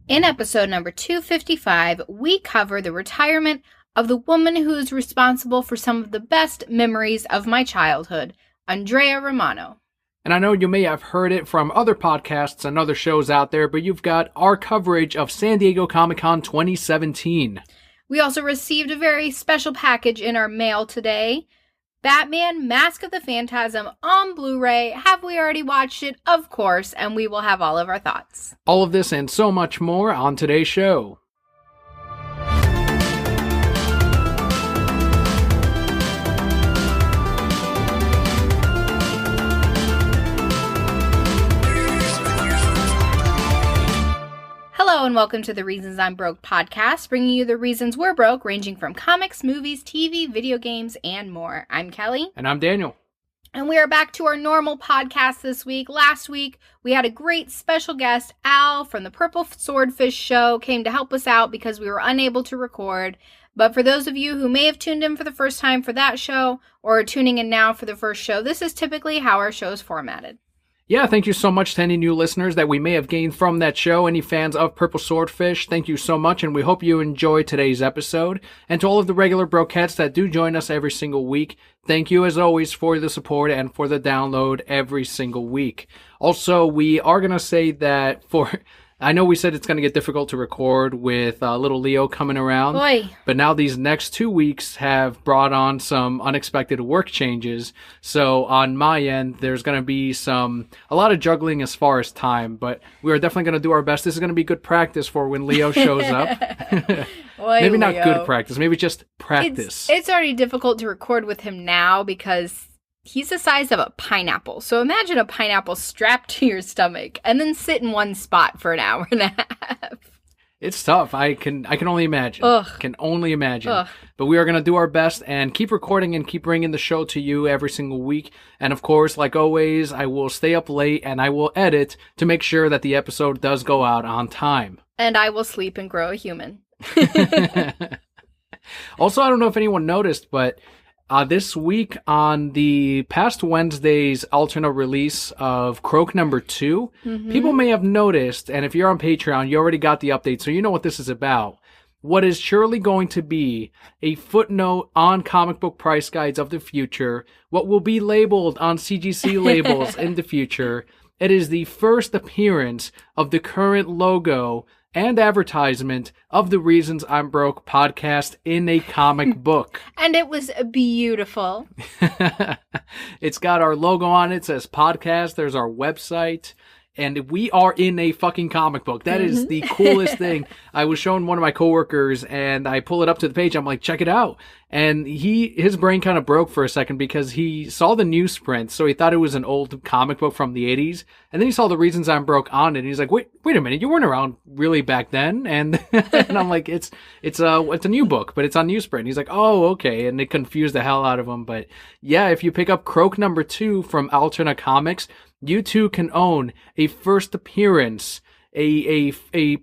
In episode number 255, we cover the retirement of the woman who is responsible for some of the best memories of my childhood, Andrea Romano. And I know you may have heard it from other podcasts and other shows out there, but you've got our coverage of San Diego Comic-Con 2017. We also received a very special package in our mail today. Batman Mask of the Phantasm on Blu-ray. Have we already watched it? Of course, and we will have all of our thoughts. All of this and so much more on today's show. Hello and welcome to the Reasons I'm Broke podcast, bringing you the reasons we're broke, ranging from comics, movies, TV, video games, and more. I'm Kelli. And I'm Daniel. And we are back to our normal podcast this week. Last week, we had a great special guest, Al from the Purple Swordfish Show, came to help us out because we were unable to record. But for those of you who may have tuned in for the first time for that show, or are tuning in now for the first show, this is typically how our show is formatted. Yeah, thank you so much to any new listeners that we may have gained from that show. Any fans of Purple Swordfish, thank you so much, and we hope you enjoy today's episode. And to all of the regular Brokettes that do join us every single week, thank you as always for the support and for the download every single week. Also, we are going to say that I know we said it's going to get difficult to record with little Leo coming around, but now these next 2 weeks have brought on some unexpected work changes. So on my end, there's going to be a lot of juggling as far as time, but we are definitely going to do our best. This is going to be good practice for when Leo shows up. Maybe not Leo. Good practice, maybe just practice. It's already difficult to record with him now because he's the size of a pineapple. So imagine a pineapple strapped to your stomach and then sit in one spot for an hour and a half. It's tough. I can only imagine. Can only imagine. Ugh. But we are going to do our best and keep recording and keep bringing the show to you every single week. And of course, like always, I will stay up late and I will edit to make sure that the episode does go out on time. And I will sleep and grow a human. Also, I don't know if anyone noticed, but this week on the past Wednesday's alternate release of Croak number 2, people may have noticed, and if you're on Patreon, you already got the update, so you know what this is about. What is surely going to be a footnote on comic book price guides of the future, what will be labeled on CGC labels in the future. It is the first appearance of the current logo and advertisement of the Reasons I'm Broke podcast in a comic book. And it was beautiful. It's got our logo on it. It says podcast. There's our website. And we are in a fucking comic book. That is the coolest thing. I was showing one of my coworkers and I pull it up to the page. I'm like, check it out. And his brain kind of broke for a second because he saw the newsprint. So he thought it was an old comic book from the 80s. And then he saw the Reasons I'm Broke on it. And he's like, wait a minute. You weren't around really back then. And, and I'm like, it's a new book, but it's on newsprint. He's like, oh, okay. And it confused the hell out of him. But yeah, if you pick up Croak number 2 from Alterna Comics, you too can own a first appearance, a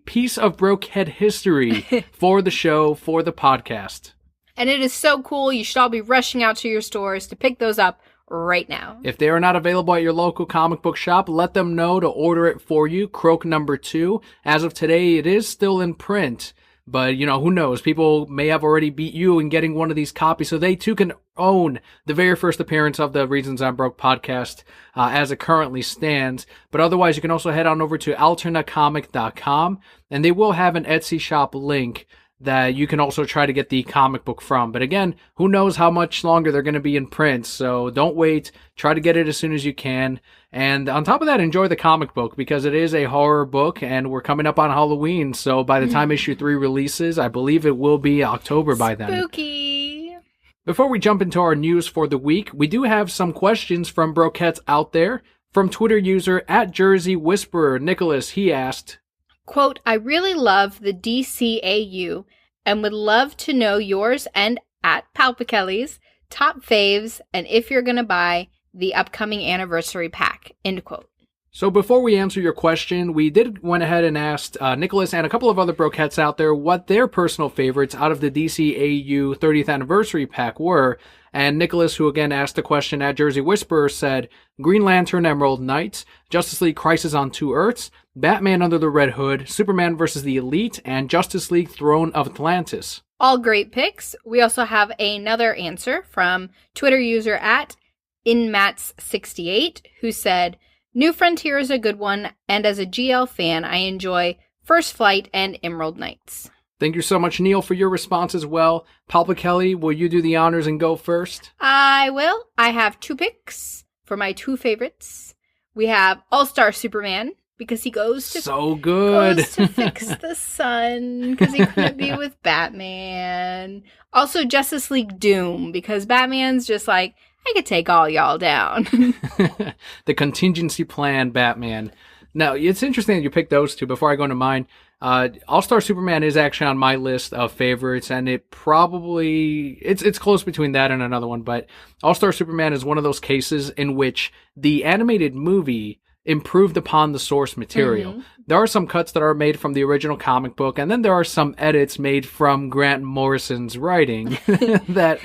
piece of Brokehead history for the show, for the podcast. And it is so cool. You should all be rushing out to your stores to pick those up right now. If they are not available at your local comic book shop, let them know to order it for you. Croak number 2. As of today, it is still in print. But, who knows? People may have already beat you in getting one of these copies, so they too can own the very first appearance of the Reasons I'm Broke podcast as it currently stands. But otherwise, you can also head on over to alternacomic.com, and they will have an Etsy shop link that you can also try to get the comic book from. But again, who knows how much longer they're going to be in print, so don't wait. Try to get it as soon as you can. And on top of that, enjoy the comic book because it is a horror book and we're coming up on Halloween. So by the time issue 3 releases, I believe it will be October by then. Spooky. Before we jump into our news for the week, we do have some questions from Brokettes out there. From Twitter user @JerseyWhisperer, Nicholas, he asked, quote, I really love the DCAU and would love to know yours and @Palpakelli's top faves and if you're going to buy the upcoming anniversary pack, end quote. So before we answer your question, we went ahead and asked Nicholas and a couple of other Brokettes out there what their personal favorites out of the DCAU 30th anniversary pack were. And Nicholas, who again asked the question @JerseyWhisperer, said Green Lantern Emerald Knights, Justice League Crisis on Two Earths, Batman Under the Red Hood, Superman vs. the Elite, and Justice League Throne of Atlantis. All great picks. We also have another answer from Twitter user at InMats68, who said, New Frontier is a good one, and as a GL fan, I enjoy First Flight and Emerald Knights. Thank you so much, Neil, for your response as well. Papa Kelly, will you do the honors and go first? I will. I have 2 picks for my 2 favorites. We have All-Star Superman, because he goes to fix the sun, because he couldn't be with Batman. Also, Justice League Doom, because Batman's just like, I could take all y'all down. The contingency plan Batman. Now, it's interesting that you picked those 2. Before I go into mine, All-Star Superman is actually on my list of favorites, and it probably, it's close between that and another one, but All-Star Superman is one of those cases in which the animated movie improved upon the source material. Mm-hmm. There are some cuts that are made from the original comic book, and then there are some edits made from Grant Morrison's writing that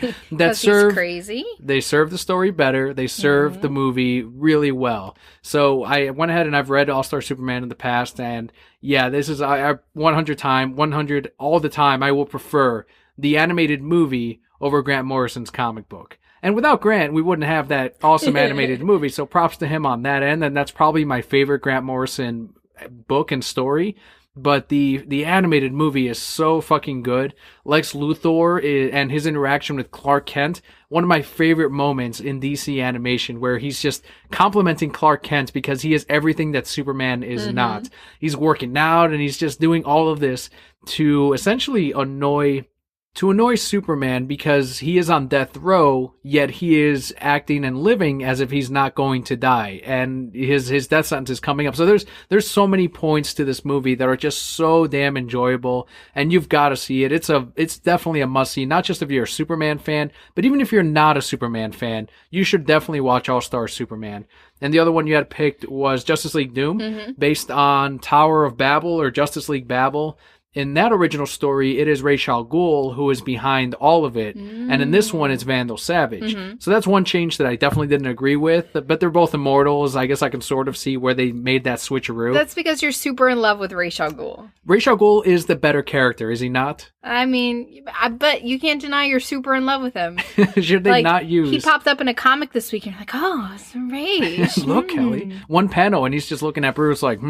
serve crazy. They serve the story better. They serve the movie really well. So I went ahead and I've read All-Star Superman in the past, and yeah, this is I 100 all the time. I will prefer the animated movie over Grant Morrison's comic book. And without Grant, we wouldn't have that awesome animated movie. So props to him on that end. And that's probably my favorite Grant Morrison book and story. But the animated movie is so fucking good. Lex Luthor and his interaction with Clark Kent, one of my favorite moments in DC animation, where he's just complimenting Clark Kent because he is everything that Superman is not. He's working out and he's just doing all of this to essentially annoy Superman because he is on death row, yet he is acting and living as if he's not going to die, and his death sentence is coming up. So there's so many points to this movie that are just so damn enjoyable, and you've got to see it. It's definitely a must see, not just if you're a Superman fan, but even if you're not a Superman fan, you should definitely watch All-Star Superman. And the other one you had picked was Justice League Doom, based on Tower of Babel or Justice League Babel. In that original story, it is Ra's al Ghul who is behind all of it. And in this one, it's Vandal Savage. So that's one change that I definitely didn't agree with. But they're both immortals. I guess I can sort of see where they made that switcheroo. That's because you're super in love with Ra's al Ghul. Ra's al Ghul is the better character, is he not? I mean, but you can't deny you're super in love with him. Should they not use... He popped up in a comic this week and you're like, oh, it's Ra's. Look, Kelly. One panel and he's just looking at Bruce like,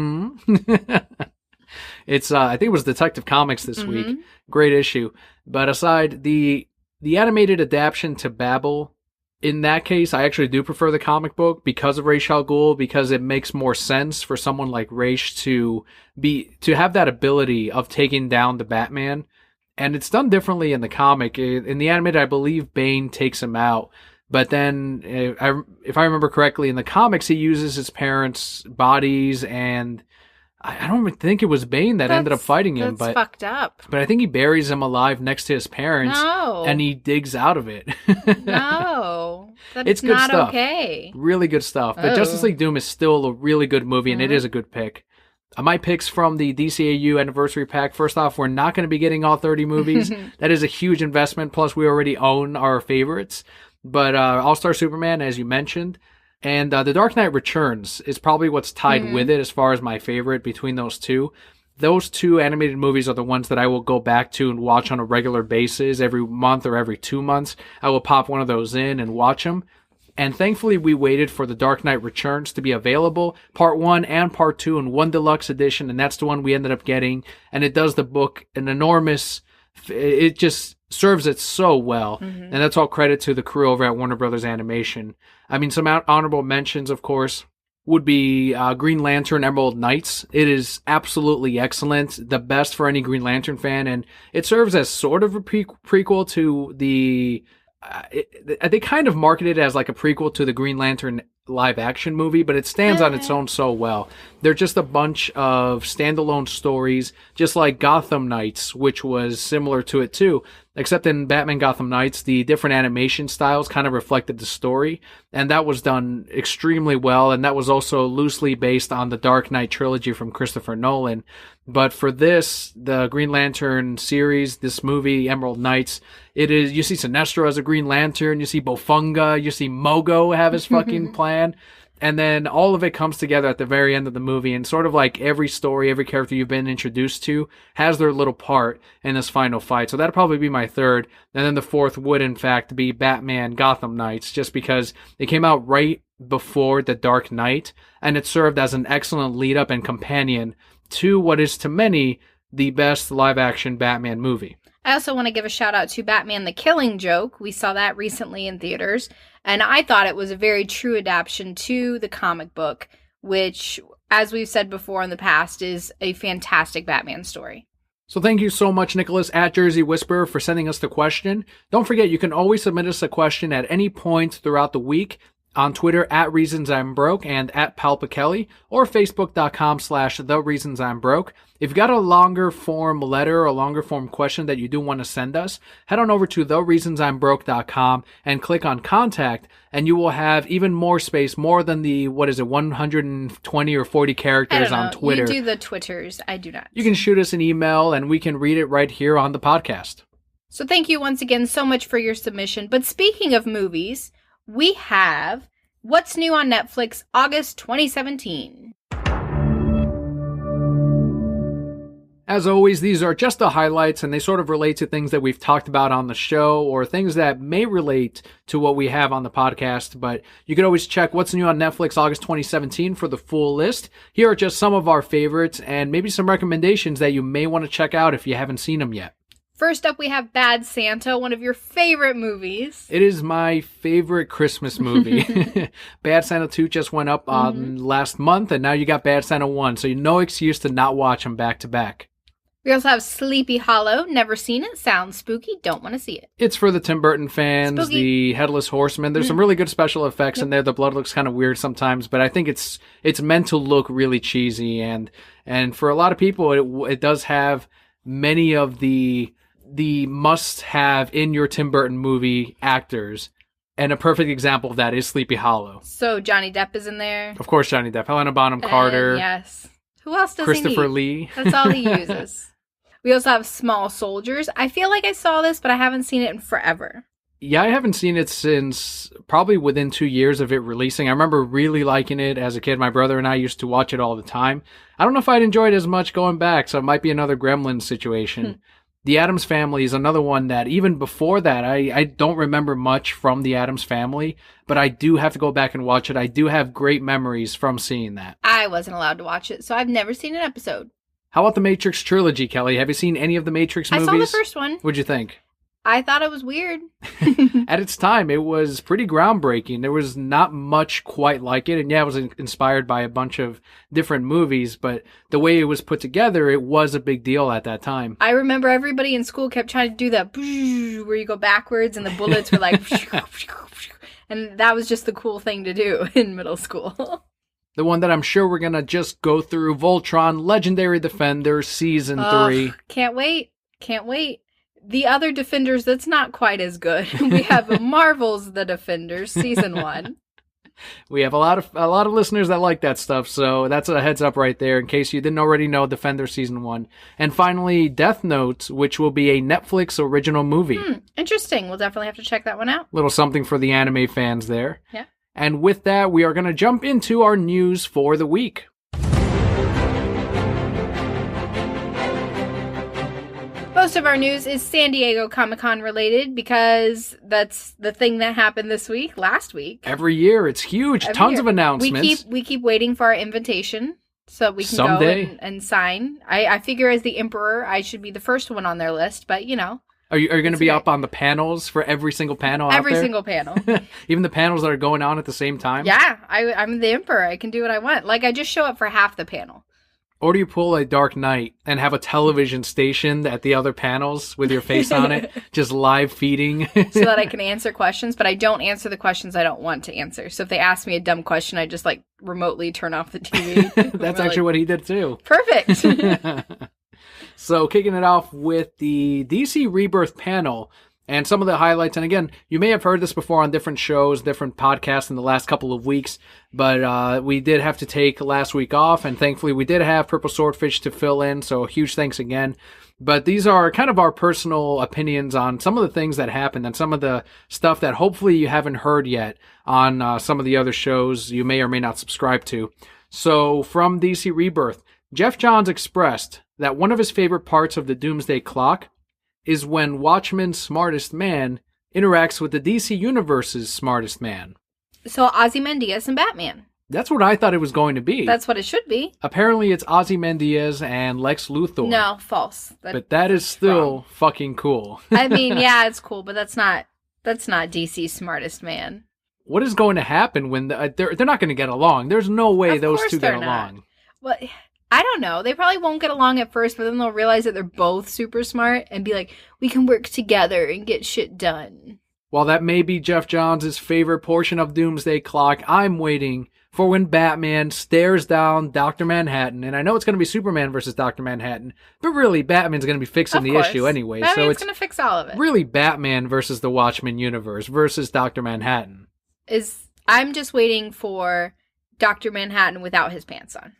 It's I think it was Detective Comics this week. Great issue. But aside the animated adaptation to Babel, in that case, I actually do prefer the comic book because of Ra's al Ghul, because it makes more sense for someone like Ra's to have that ability of taking down the Batman. And it's done differently in the comic. In the animated, I believe Bane takes him out. But then, if I remember correctly, in the comics, he uses his parents' bodies, and I don't even think it was Bane that ended up fighting him. That's fucked up. But I think he buries him alive next to his parents. No. And he digs out of it. No. It's good not stuff. Okay. Really good stuff. But Justice League Doom is still a really good movie, and it is a good pick. My picks from the DCAU Anniversary Pack. First off, we're not going to be getting all 30 movies. That is a huge investment. Plus, we already own our favorites. But All-Star Superman, as you mentioned. And The Dark Knight Returns is probably what's tied with it as far as my favorite between those two. Those two animated movies are the ones that I will go back to and watch on a regular basis every month or every 2 months. I will pop one of those in and watch them. And thankfully, we waited for The Dark Knight Returns to be available, Part 1 and Part 2 in one deluxe edition, and that's the one we ended up getting. And it does the book an enormous... It just serves it so well. And that's all credit to the crew over at Warner Brothers Animation. I mean, some honorable mentions, of course, would be Green Lantern Emerald Knights. It is absolutely excellent, the best for any Green Lantern fan, and it serves as sort of a prequel to the... they kind of marketed it as like a prequel to the Green Lantern live action movie, but it stands on its own so well. They're just a bunch of standalone stories, just like Gotham Knights, which was similar to it too. Except in Batman Gotham Knights, the different animation styles kind of reflected the story, and that was done extremely well, and that was also loosely based on the Dark Knight trilogy from Christopher Nolan. But for this, the Green Lantern series, this movie, Emerald Knights, you see Sinestro as a Green Lantern, you see Bofunga, you see Mogo have his fucking plan. And then all of it comes together at the very end of the movie, and sort of like every story, every character you've been introduced to has their little part in this final fight. So that'd probably be my third. And then the fourth would, in fact, be Batman Gotham Knights, just because it came out right before The Dark Knight, and it served as an excellent lead-up and companion to what is, to many, the best live-action Batman movie. I also want to give a shout out to Batman the Killing Joke. We saw that recently in theaters, and I thought it was a very true adaptation to the comic book, which, as we've said before in the past, is a fantastic Batman story. So thank you so much, Nicholas at Jersey Whisperer, for sending us the question. Don't forget, you can always submit us a question at any point throughout the week on Twitter at Reasons I'm Broke and at Palpa Kelly, or Facebook.com/The Reasons I'm Broke. If you've got a longer form letter or a longer form question that you do want to send us, head on over to TheReasonsI'mBroke.com and click on Contact, and you will have even more space, more than the, 120 or 40 characters on Twitter. You do the Twitters, I do not. You can shoot us an email, and we can read it right here on the podcast. So thank you once again so much for your submission. But speaking of movies, we have What's New on Netflix, August 2017. As always, these are just the highlights, and they sort of relate to things that we've talked about on the show or things that may relate to what we have on the podcast. But you can always check What's New on Netflix, August 2017 for the full list. Here are just some of our favorites and maybe some recommendations that you may want to check out if you haven't seen them yet. First up, we have Bad Santa, one of your favorite movies. It is my favorite Christmas movie. Bad Santa 2 just went up last month, and now you got Bad Santa 1, so no excuse to not watch them back to back. We also have Sleepy Hollow. Never seen it. Sounds spooky. Don't want to see it. It's for the Tim Burton fans, Spooky. The Headless Horseman. There's some really good special effects in there. The blood looks kind of weird sometimes, but I think it's meant to look really cheesy. And for a lot of people, it does have many of the must-have in your Tim Burton movie actors. And a perfect example of that is Sleepy Hollow. So Johnny Depp is in there. Of course, Johnny Depp. Helena Bonham Carter. Yes. Who else does Christopher he need? Lee. That's all he uses. We also have Small Soldiers. I feel like I saw this, but I haven't seen it in forever. Yeah, I haven't seen it since probably within 2 years of it releasing. I remember really liking it as a kid. My brother and I used to watch it all the time. I don't know if I'd enjoy it as much going back, so it might be another Gremlins situation. The Addams Family is another one that even before that, I don't remember much from the Addams Family, but I do have to go back and watch it. I do have great memories from seeing that. I wasn't allowed to watch it, so I've never seen an episode. How about the Matrix trilogy, Kelly? Have you seen any of the Matrix movies? I saw the first one. What'd you think? I thought it was weird. At its time, it was pretty groundbreaking. There was not much quite like it. And yeah, it was inspired by a bunch of different movies, but the way it was put together, it was a big deal at that time. I remember everybody in school kept trying to do that where you go backwards and the bullets were like... and that was just the cool thing to do in middle school. The one that I'm sure we're going to just go through, Voltron, Legendary Defender, Season 3. Can't wait. Can't wait. The other Defenders, that's not quite as good. We have Marvel's The Defenders, Season 1. We have a lot of listeners that like that stuff, so that's a heads up right there in case you didn't already know Defender Season 1. And finally, Death Note, which will be a Netflix original movie. Interesting. We'll definitely have to check that one out. Little something for the anime fans there. Yeah. And with that, we are going to jump into our news for the week. Most of our news is San Diego Comic-Con related because that's the thing that happened last week. Every year, it's huge. Tons of announcements. We keep waiting for our invitation so we can someday go and sign. I figure as the Emperor, I should be the first one on their list, but you know. Are you going to be up on the panels for every single panel out there? Every single panel. Even the panels that are going on at the same time? Yeah, I'm the Emperor. I can do what I want. Like, I just show up for half the panel. Or do you pull a Dark Knight and have a television station at the other panels with your face on it, just live feeding? So that I can answer questions, but I don't answer the questions I don't want to answer. So if they ask me a dumb question, I just, like, remotely turn off the TV. That's actually what he did, too. Perfect. So kicking it off with the DC Rebirth panel, And some of the highlights, and again, you may have heard this before on different shows, different podcasts in the last couple of weeks, but we did have to take last week off, and thankfully we did have Purple Swordfish to fill in, so huge thanks again. But these are kind of our personal opinions on some of the things that happened and some of the stuff that hopefully you haven't heard yet on some of the other shows you may or may not subscribe to. So from DC Rebirth, Jeff Johns expressed that one of his favorite parts of the Doomsday Clock is when Watchman's smartest man interacts with the DC Universe's smartest man. So Ozymandias and Batman. That's what I thought it was going to be. That's what it should be. Apparently it's Ozymandias and Lex Luthor. No, false. But that is still fucking cool. I mean, yeah, it's cool, but that's not DC's smartest man. What is going to happen when they're not going to get along? There's no way those two get along. Well, I don't know. They probably won't get along at first, but then they'll realize that they're both super smart and be like, we can work together and get shit done. While that may be Jeff Johns' favorite portion of Doomsday Clock, I'm waiting for when Batman stares down Dr. Manhattan. And I know it's going to be Superman versus Dr. Manhattan, but really Batman's going to be fixing the issue anyway. Batman's so it's going to fix all of it. Really Batman versus the Watchmen universe versus Dr. Manhattan. I'm just waiting for Dr. Manhattan without his pants on.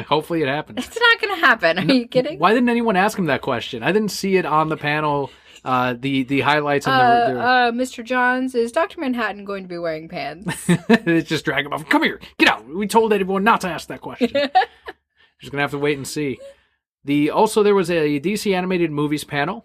Hopefully it happens. It's not going to happen. Are you kidding? Why didn't anyone ask him that question? I didn't see it on the panel, the highlights. And Mr. Johns, is Dr. Manhattan going to be wearing pants? It's just drag him off. Come here. Get out. We told everyone not to ask that question. Just going to have to wait and see. Also, there was a DC Animated Movies panel.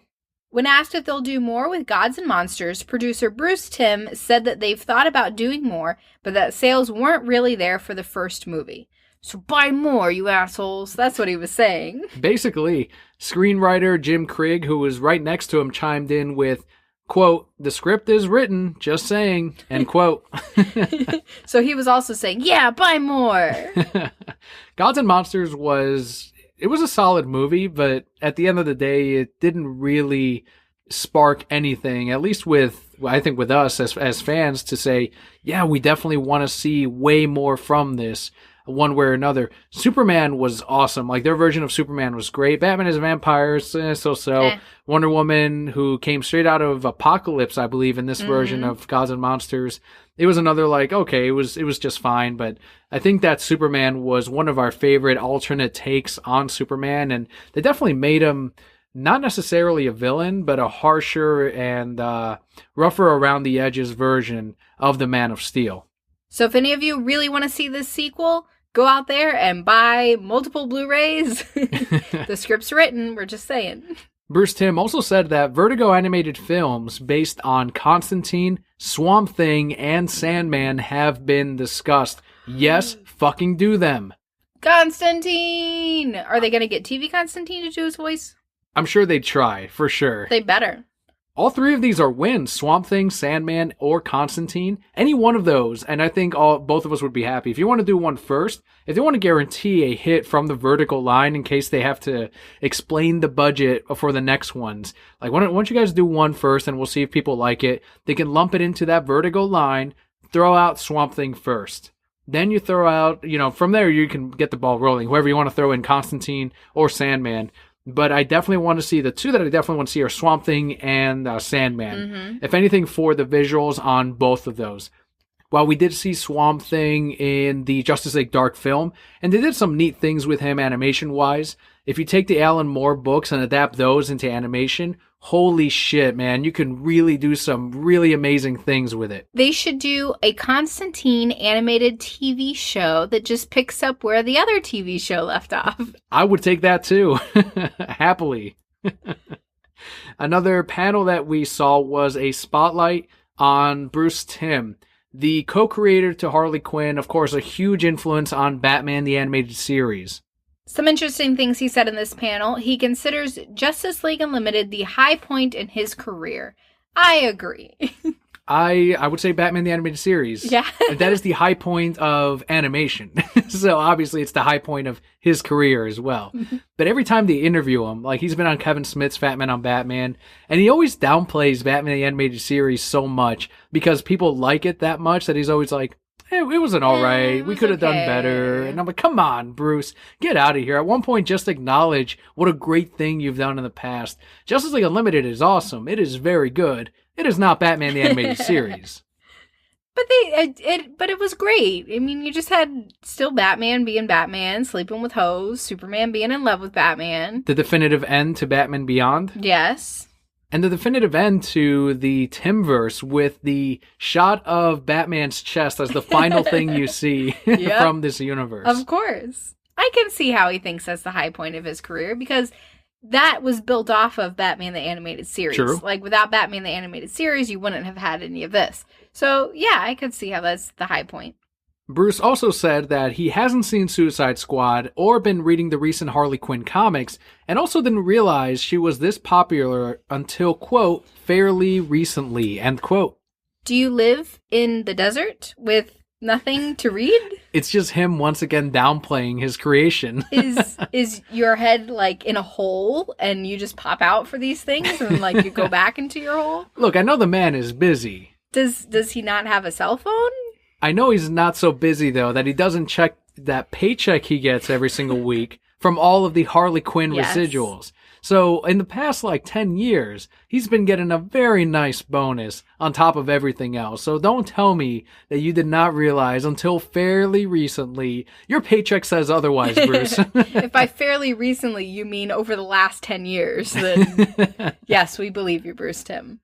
When asked if they'll do more with Gods and Monsters, producer Bruce Timm said that they've thought about doing more, but that sales weren't really there for the first movie. So buy more, you assholes. That's what he was saying. Basically, screenwriter Jim Krigg, who was right next to him, chimed in with, quote, "The script is written, just saying," end quote. So he was also saying, yeah, buy more. Gods and Monsters was a solid movie, but at the end of the day, it didn't really spark anything, at least I think with us as fans, to say, yeah, we definitely want to see way more from this one way or another. Superman was awesome. Like, their version of Superman was great. Batman as Vampires, so. Wonder Woman, who came straight out of Apocalypse, I believe, in this version of Gods and Monsters. It was another, okay, it was just fine, but I think that Superman was one of our favorite alternate takes on Superman, and they definitely made him not necessarily a villain, but a harsher and rougher around the edges version of the Man of Steel. So if any of you really want to see this sequel, go out there and buy multiple Blu-rays. The script's written, we're just saying. Bruce Timm also said that Vertigo animated films based on Constantine, Swamp Thing, and Sandman have been discussed. Yes, fucking do them. Constantine! Are they going to get TV Constantine to do his voice? I'm sure they'd try, for sure. They better. All three of these are wins, Swamp Thing, Sandman, or Constantine. Any one of those, and I think both of us would be happy. If you want to do one first, if they want to guarantee a hit from the Vertical line in case they have to explain the budget for the next ones, why don't you guys do one first, and we'll see if people like it. They can lump it into that Vertigo line, throw out Swamp Thing first. Then you throw out, from there you can get the ball rolling, whoever you want to throw in, Constantine or Sandman. But I definitely want to see, the two that I definitely want to see are Swamp Thing and Sandman. Mm-hmm. If anything, for the visuals on both of those. While we did see Swamp Thing in the Justice League Dark film, and they did some neat things with him animation-wise, if you take the Alan Moore books and adapt those into animation, holy shit, man, you can really do some really amazing things with it. They should do a Constantine animated TV show that just picks up where the other TV show left off. I would take that too, happily. Another panel that we saw was a spotlight on Bruce Timm, the co-creator to Harley Quinn, of course, a huge influence on Batman the Animated Series. Some interesting things he said in this panel. He considers Justice League Unlimited the high point in his career. I agree. I would say Batman the Animated Series. Yeah. That is the high point of animation. So obviously it's the high point of his career as well. But every time they interview him, he's been on Kevin Smith's Fat Man on Batman, and he always downplays Batman the Animated Series so much because people like it that much that he's always like, it wasn't all right. It We was could have done okay. better. And I'm like, come on, Bruce, get out of here. At one point, just acknowledge what a great thing you've done in the past. Justice League Unlimited is awesome. It is very good. It is not Batman the Animated Series. But but it was great. I mean, you just had still Batman being Batman, sleeping with hoes, Superman being in love with Batman. The definitive end to Batman Beyond. Yes. And the definitive end to the Timverse with the shot of Batman's chest as the final thing you see from this universe. Of course. I can see how he thinks that's the high point of his career because that was built off of Batman the Animated Series. True. Like, without Batman the Animated Series, you wouldn't have had any of this. So, yeah, I could see how that's the high point. Bruce also said that he hasn't seen Suicide Squad or been reading the recent Harley Quinn comics, and also didn't realize she was this popular until, quote, fairly recently, end quote. Do you live in the desert with nothing to read? It's just him once again downplaying his creation. Is your head like in a hole and you just pop out for these things and like you go back into your hole? Look, I know the man is busy. Does he not have a cell phone? I know he's not so busy, though, that he doesn't check that paycheck he gets every single week from all of the Harley Quinn residuals. So in the past, 10 years, he's been getting a very nice bonus on top of everything else. So don't tell me that you did not realize until fairly recently. Your paycheck says otherwise, Bruce. If by fairly recently you mean over the last 10 years, then yes, we believe you, Bruce Timm.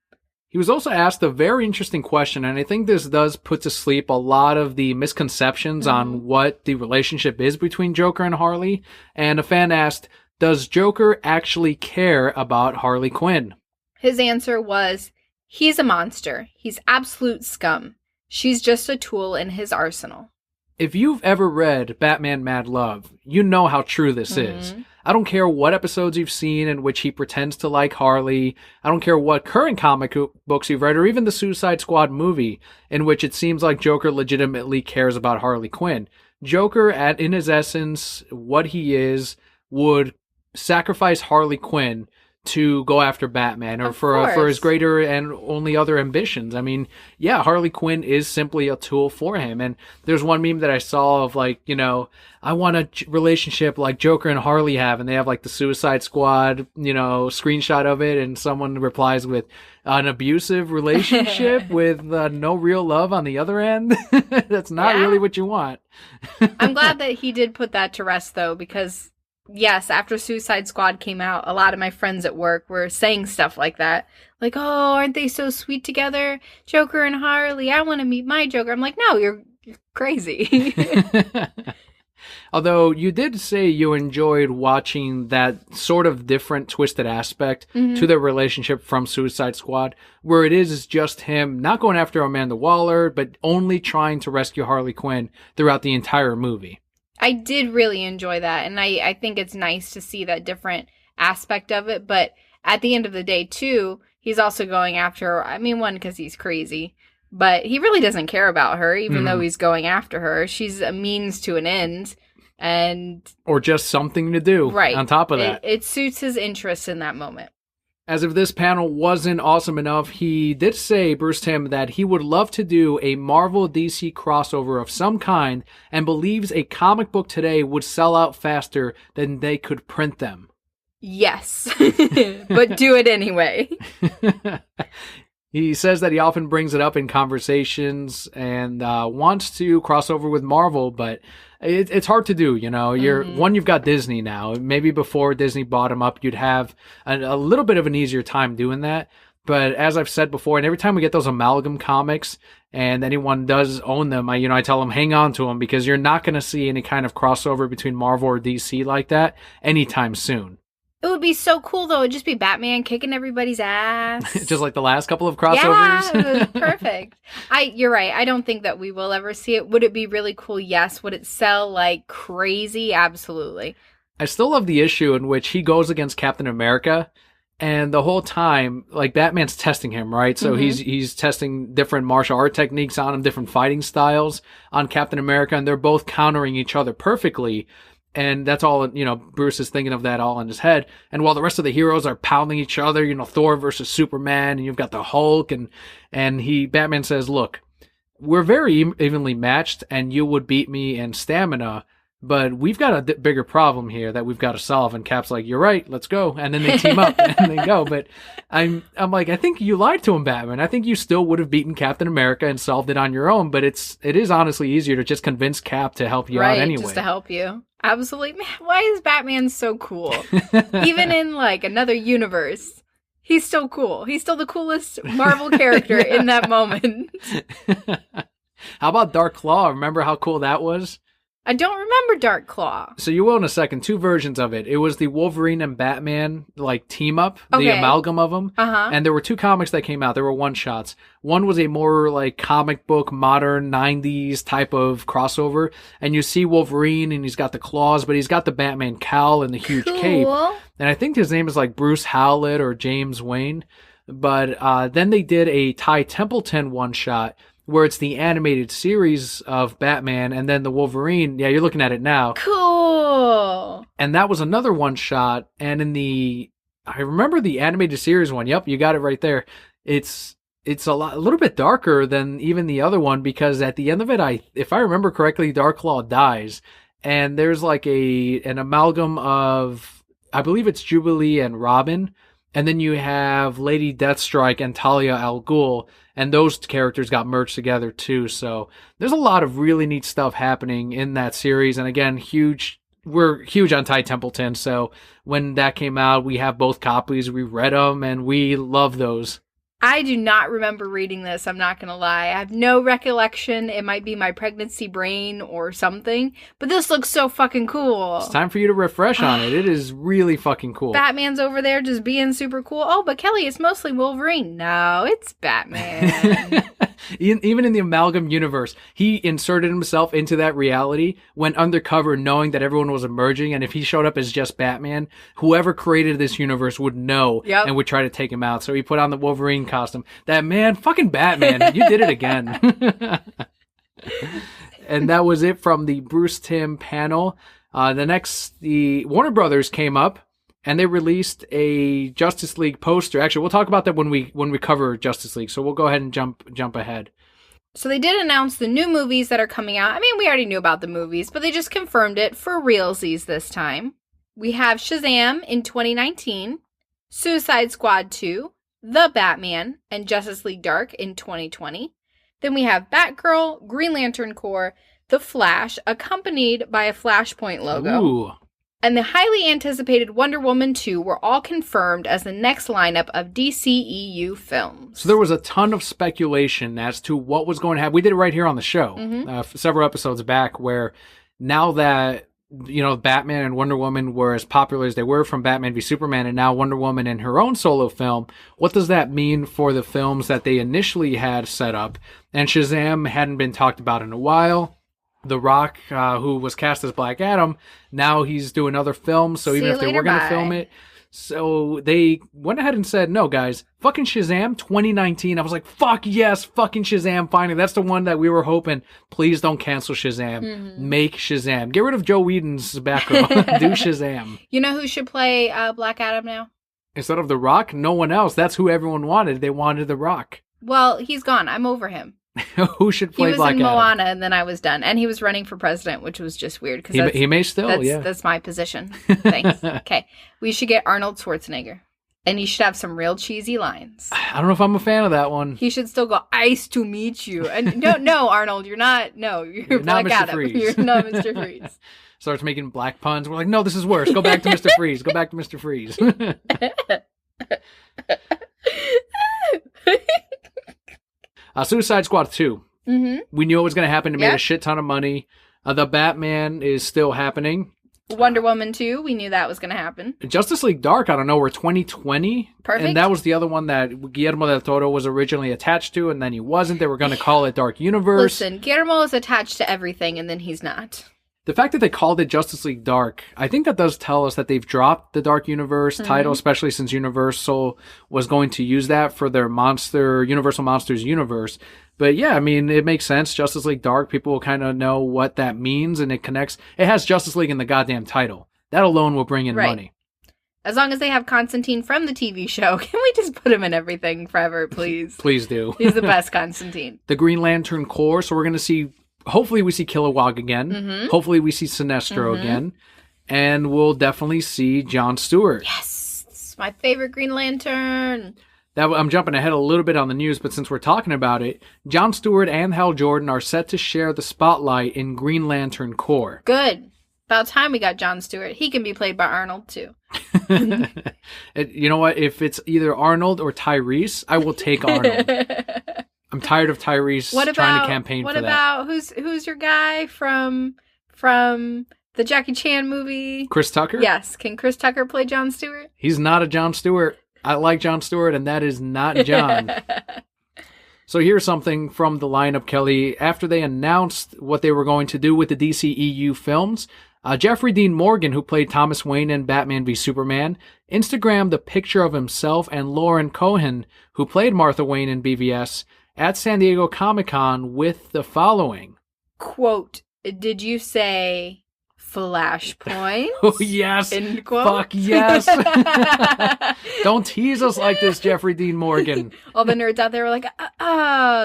He was also asked a very interesting question, and I think this does put to sleep a lot of the misconceptions on what the relationship is between Joker and Harley. And a fan asked, does Joker actually care about Harley Quinn? His answer was, he's a monster. He's absolute scum. She's just a tool in his arsenal. If you've ever read Batman Mad Love, you know how true this is. I don't care what episodes you've seen in which he pretends to like Harley. I don't care what current comic books you've read, or even the Suicide Squad movie, in which it seems like Joker legitimately cares about Harley Quinn. Joker, in his essence, what he is, would sacrifice Harley Quinn to go after Batman, or for his greater and only other ambitions. I mean, yeah, Harley Quinn is simply a tool for him. And there's one meme that I saw of I want a relationship like Joker and Harley have, and they have the Suicide Squad, screenshot of it, and someone replies with an abusive relationship with no real love on the other end. That's not really what you want. I'm glad that he did put that to rest, though, because yes, after Suicide Squad came out, a lot of my friends at work were saying stuff like that. Like, oh, aren't they so sweet together? Joker and Harley, I want to meet my Joker. I'm like, no, you're crazy. Although you did say you enjoyed watching that sort of different twisted aspect to their relationship from Suicide Squad, where it is just him not going after Amanda Waller, but only trying to rescue Harley Quinn throughout the entire movie. I did really enjoy that, and I think it's nice to see that different aspect of it, but at the end of the day, too, he's also going after her. I mean, one, because he's crazy, but he really doesn't care about her, even though he's going after her. She's a means to an end, or just something to do on top of that. It suits his interests in that moment. As if this panel wasn't awesome enough, he did say, Bruce Timm, that he would love to do a Marvel-DC crossover of some kind and believes a comic book today would sell out faster than they could print them. Yes, but do it anyway. He says that he often brings it up in conversations and wants to cross over with Marvel, but it's hard to do, you've got Disney now. Maybe before Disney bought him up, you'd have a little bit of an easier time doing that. But as I've said before, and every time we get those amalgam comics and anyone does own them, I tell them hang on to them, because you're not going to see any kind of crossover between Marvel or DC like that anytime soon. It would be so cool, though. It'd just be Batman kicking everybody's ass. Just like the last couple of crossovers? Yeah, perfect. You're right. I don't think that we will ever see it. Would it be really cool? Yes. Would it sell like crazy? Absolutely. I still love the issue in which he goes against Captain America, and the whole time, Batman's testing him, right? So he's testing different martial art techniques on him, different fighting styles on Captain America, and they're both countering each other perfectly. And that's all, Bruce is thinking of that all in his head. And while the rest of the heroes are pounding each other, Thor versus Superman, and you've got the Hulk, and Batman says, look, we're very evenly matched, and you would beat me in stamina. But we've got a bigger problem here that we've got to solve. And Cap's like, you're right, let's go. And then they team up and they go. But I'm like, I think you lied to him, Batman. I think you still would have beaten Captain America and solved it on your own. But it is honestly easier to just convince Cap to help you out anyway. Just to help you. Absolutely. Man, why is Batman so cool? Even in like another universe, he's still cool. He's still the coolest Marvel character in that moment. How about Dark Claw? Remember how cool that was? I don't remember Dark Claw. So you will in a second. Two versions of it. It was the Wolverine and Batman like team up, the amalgam of them. And there were two comics that came out. There were one-shots. One was a more like comic book, modern 90s type of crossover. And you see Wolverine and he's got the claws, but he's got the Batman cowl and the huge cape. And I think his name is like Bruce Howlett or James Wayne. But then they did a Ty Templeton one-shot where it's the animated series of Batman and then the Wolverine. Yeah, you're looking at it now. Cool. And that was another one shot. And I remember the animated series one. Yep, you got it right there. It's a little bit darker than even the other one because at the end of it, if I remember correctly, Darkclaw dies. And there's like an amalgam of, I believe it's Jubilee and Robin. And then you have Lady Deathstrike and Talia al Ghul, and those characters got merged together too. So there's a lot of really neat stuff happening in that series. And again, we're huge on Ty Templeton. So when that came out, we have both copies. We read them and we love those. I do not remember reading this, I'm not going to lie. I have no recollection. It might be my pregnancy brain or something. But this looks so fucking cool. It's time for you to refresh on it. It is really fucking cool. Batman's over there just being super cool. Oh, but Kelly, it's mostly Wolverine. No, it's Batman. Even in the amalgam universe, he inserted himself into that reality, went undercover knowing that everyone was emerging, and if he showed up as just Batman, whoever created this universe would know and would try to take him out. So he put on the Wolverine costume. That man, fucking Batman, you did it again. And that was it from the Bruce Timm panel. The Warner Brothers came up and they released a Justice League poster. Actually, we'll talk about that when we cover Justice League. So we'll go ahead and jump ahead. So they did announce the new movies that are coming out. I mean, we already knew about the movies, but they just confirmed it for realsies this time. We have Shazam in 2019, Suicide Squad 2, The Batman, and Justice League Dark in 2020. Then we have Batgirl, Green Lantern Corps, The Flash, accompanied by a Flashpoint logo. Ooh. And the highly anticipated Wonder Woman 2 were all confirmed as the next lineup of DCEU films. So there was a ton of speculation as to what was going to happen. We did it right here on the show several episodes back where now that, Batman and Wonder Woman were as popular as they were from Batman v Superman and now Wonder Woman in her own solo film, what does that mean for the films that they initially had set up? And Shazam hadn't been talked about in a while. The Rock, who was cast as Black Adam, now he's doing other films, so even if they were going to film it. So they went ahead and said, no, guys, fucking Shazam 2019. I was like, fuck yes, fucking Shazam, finally. That's the one that we were hoping. Please don't cancel Shazam. Make Shazam. Get rid of Joe Whedon's background. Do Shazam. You know who should play Black Adam now? Instead of The Rock, no one else. That's who everyone wanted. They wanted The Rock. Well, he's gone. I'm over him. Who should play Black Adam? He was in Moana, and then I was done. And he was running for president, which was just weird. Because he may still, That's my position. Thanks. Okay. We should get Arnold Schwarzenegger. And he should have some real cheesy lines. I don't know if I'm a fan of that one. He should still go, "Ice to meet you." And no, Arnold, you're not. No, you're Black not Mr. Adam. Freeze. You're not Mr. Freeze. Starts making black puns. We're like, no, this is worse. Go back to Mr. Freeze. Go back to Mr. Freeze. Suicide Squad 2. We knew it was going to happen. It made a shit ton of money. The Batman is still happening. Wonder Woman 2, we knew that was going to happen. Justice League Dark, I don't know, we're 2020. Perfect. And that was the other one that Guillermo del Toro was originally attached to, and then he wasn't. They were going to call it Dark Universe. Listen, Guillermo is attached to everything, and then he's not. The fact that they called it Justice League Dark, I think that does tell us that they've dropped the Dark Universe title, especially since Universal was going to use that for their Universal Monsters universe. But yeah, I mean, it makes sense. Justice League Dark, people will kind of know what that means, and it connects. It has Justice League in the goddamn title. That alone will bring in money. As long as they have Constantine from the TV show, can we just put him in everything forever, please? Please do. He's the best Constantine. The Green Lantern Corps, so we're going to see, hopefully we see Kilowog again. Mm-hmm. Hopefully we see Sinestro again. And we'll definitely see Jon Stewart. Yes, this is my favorite Green Lantern. I'm jumping ahead a little bit on the news, but since we're talking about it, Jon Stewart and Hal Jordan are set to share the spotlight in Green Lantern Corps. Good. About time we got Jon Stewart. He can be played by Arnold, too. You know what? If it's either Arnold or Tyrese, I will take Arnold. I'm tired of Tyrese trying to campaign for that. What about, who's your guy from the Jackie Chan movie? Chris Tucker? Yes. Can Chris Tucker play Jon Stewart? He's not a Jon Stewart. I like Jon Stewart, and that is not Jon. So here's something from the lineup, Kelly. After they announced what they were going to do with the DCEU films, Jeffrey Dean Morgan, who played Thomas Wayne in Batman v Superman, Instagrammed a picture of himself and Lauren Cohan, who played Martha Wayne in BVS, at San Diego Comic-Con with the following. Quote, did you say Flashpoint? Oh, yes. End quote. Fuck yes. Don't tease us like this, Jeffrey Dean Morgan. All the nerds out there were like,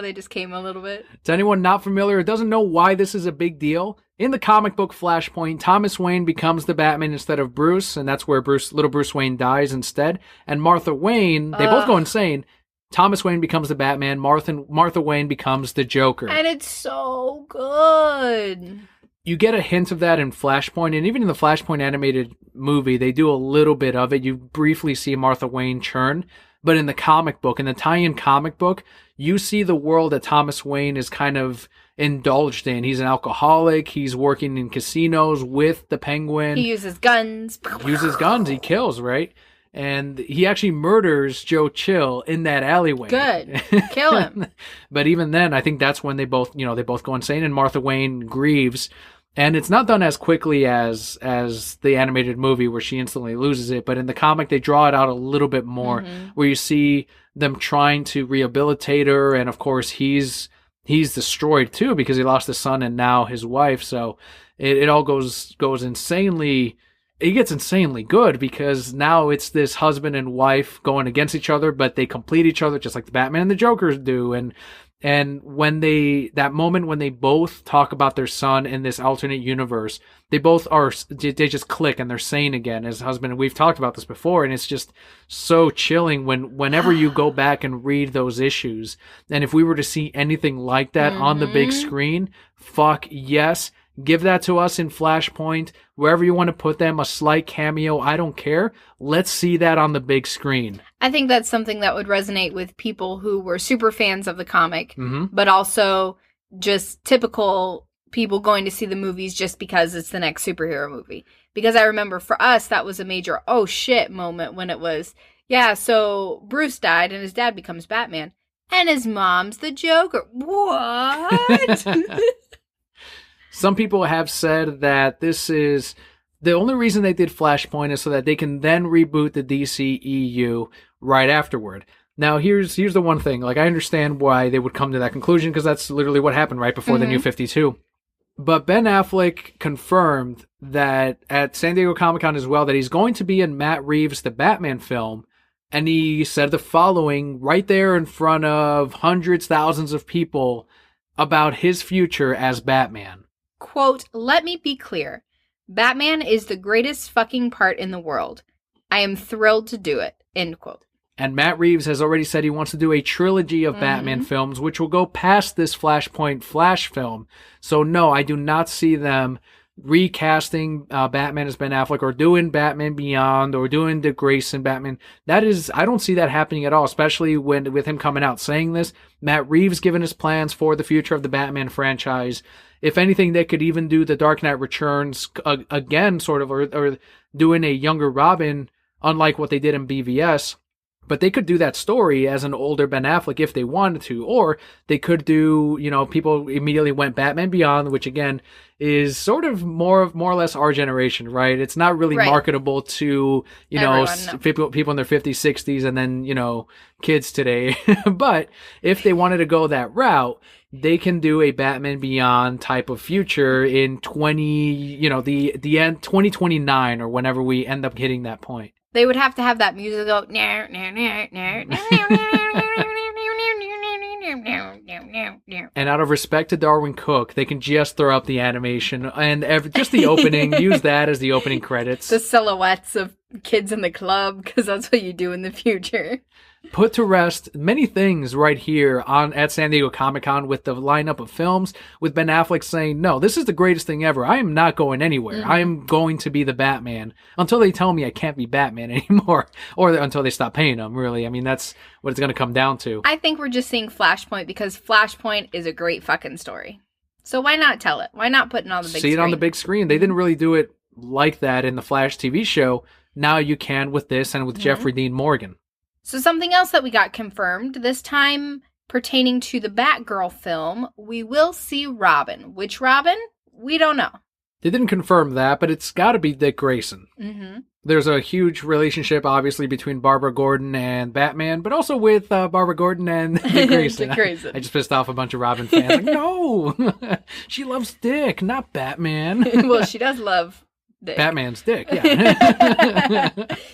they just came a little bit. To anyone not familiar or doesn't know why this is a big deal, in the comic book Flashpoint, Thomas Wayne becomes the Batman instead of Bruce, and that's where little Bruce Wayne dies instead. And Martha Wayne, they both go insane. Thomas Wayne becomes the Batman, Martha Wayne becomes the Joker. And it's so good. You get a hint of that in Flashpoint, and even in the Flashpoint animated movie, they do a little bit of it. You briefly see Martha Wayne churn, but in the comic book, in the tie-in comic book, you see the world that Thomas Wayne is kind of indulged in. He's an alcoholic. He's working in casinos with the Penguin. He uses guns. He kills, right? And he actually murders Joe Chill in that alleyway. Good. Kill him. But even then, I think that's when they both go insane, and Martha Wayne grieves. And it's not done as quickly as the animated movie where she instantly loses it. But in the comic, they draw it out a little bit more, where you see them trying to rehabilitate her. And of course, he's destroyed too because he lost his son and now his wife. So it all goes insanely. It gets insanely good because now it's this husband and wife going against each other, but they complete each other just like the Batman and the Jokers do. And when that moment when they both talk about their son in this alternate universe, they just click and they're sane again as husband. And we've talked about this before, and it's just so chilling whenever you go back and read those issues. And if we were to see anything like that on the big screen, fuck yes. Give that to us in Flashpoint, wherever you want to put them, a slight cameo, I don't care. Let's see that on the big screen. I think that's something that would resonate with people who were super fans of the comic, but also just typical people going to see the movies just because it's the next superhero movie. Because I remember for us, that was a major oh shit moment when it was, so Bruce died and his dad becomes Batman. And his mom's the Joker. What? Some people have said that this is the only reason they did Flashpoint is so that they can then reboot the DCEU right afterward. Now, here's the one thing. Like, I understand why they would come to that conclusion because that's literally what happened right before the New 52. But Ben Affleck confirmed that at San Diego Comic-Con as well that he's going to be in Matt Reeves' The Batman film. And he said the following right there in front of hundreds, thousands of people about his future as Batman. Quote, let me be clear. Batman is the greatest fucking part in the world. I am thrilled to do it. End quote. And Matt Reeves has already said he wants to do a trilogy of Batman films, which will go past this Flashpoint Flash film. So no, I do not see them recasting Batman as Ben Affleck or doing Batman Beyond or doing Dick Grayson Batman. I don't see that happening at all, especially with him coming out saying this. Matt Reeves giving his plans for the future of the Batman franchise. If anything, they could even do the Dark Knight Returns again, sort of, or doing a younger Robin, unlike what they did in BVS. But they could do that story as an older Ben Affleck if they wanted to. Or they could do, people immediately went Batman Beyond, which again is sort of more or less our generation, right? It's not really marketable to, people in their 50s, 60s, and then, kids today. But if they wanted to go that route, they can do a Batman Beyond type of future in the end 2029 or whenever we end up hitting that point. They would have to have that music go. And out of respect to Darwin Cook, they can just throw up the animation and just the opening. Use that as the opening credits. The silhouettes of kids in the club, because that's what you do in the future. Put to rest many things right here at San Diego Comic-Con with the lineup of films, with Ben Affleck saying, no, this is the greatest thing ever. I am not going anywhere. I am going to be the Batman until they tell me I can't be Batman anymore, or until they stop paying him, really. I mean, that's what it's going to come down to. I think we're just seeing Flashpoint because Flashpoint is a great fucking story. So why not tell it? Why not put it on the big screen? See it on the big screen. They didn't really do it like that in the Flash TV show. Now you can with this and with Jeffrey Dean Morgan. So something else that we got confirmed, this time pertaining to the Batgirl film, we will see Robin. Which Robin? We don't know. They didn't confirm that, but it's got to be Dick Grayson. Mm-hmm. There's a huge relationship, obviously, between Barbara Gordon and Batman, but also with Barbara Gordon and Dick Grayson. Dick Grayson. I just pissed off a bunch of Robin fans. Like, no! She loves Dick, not Batman. Well, she does love Dick. Batman's Dick, yeah.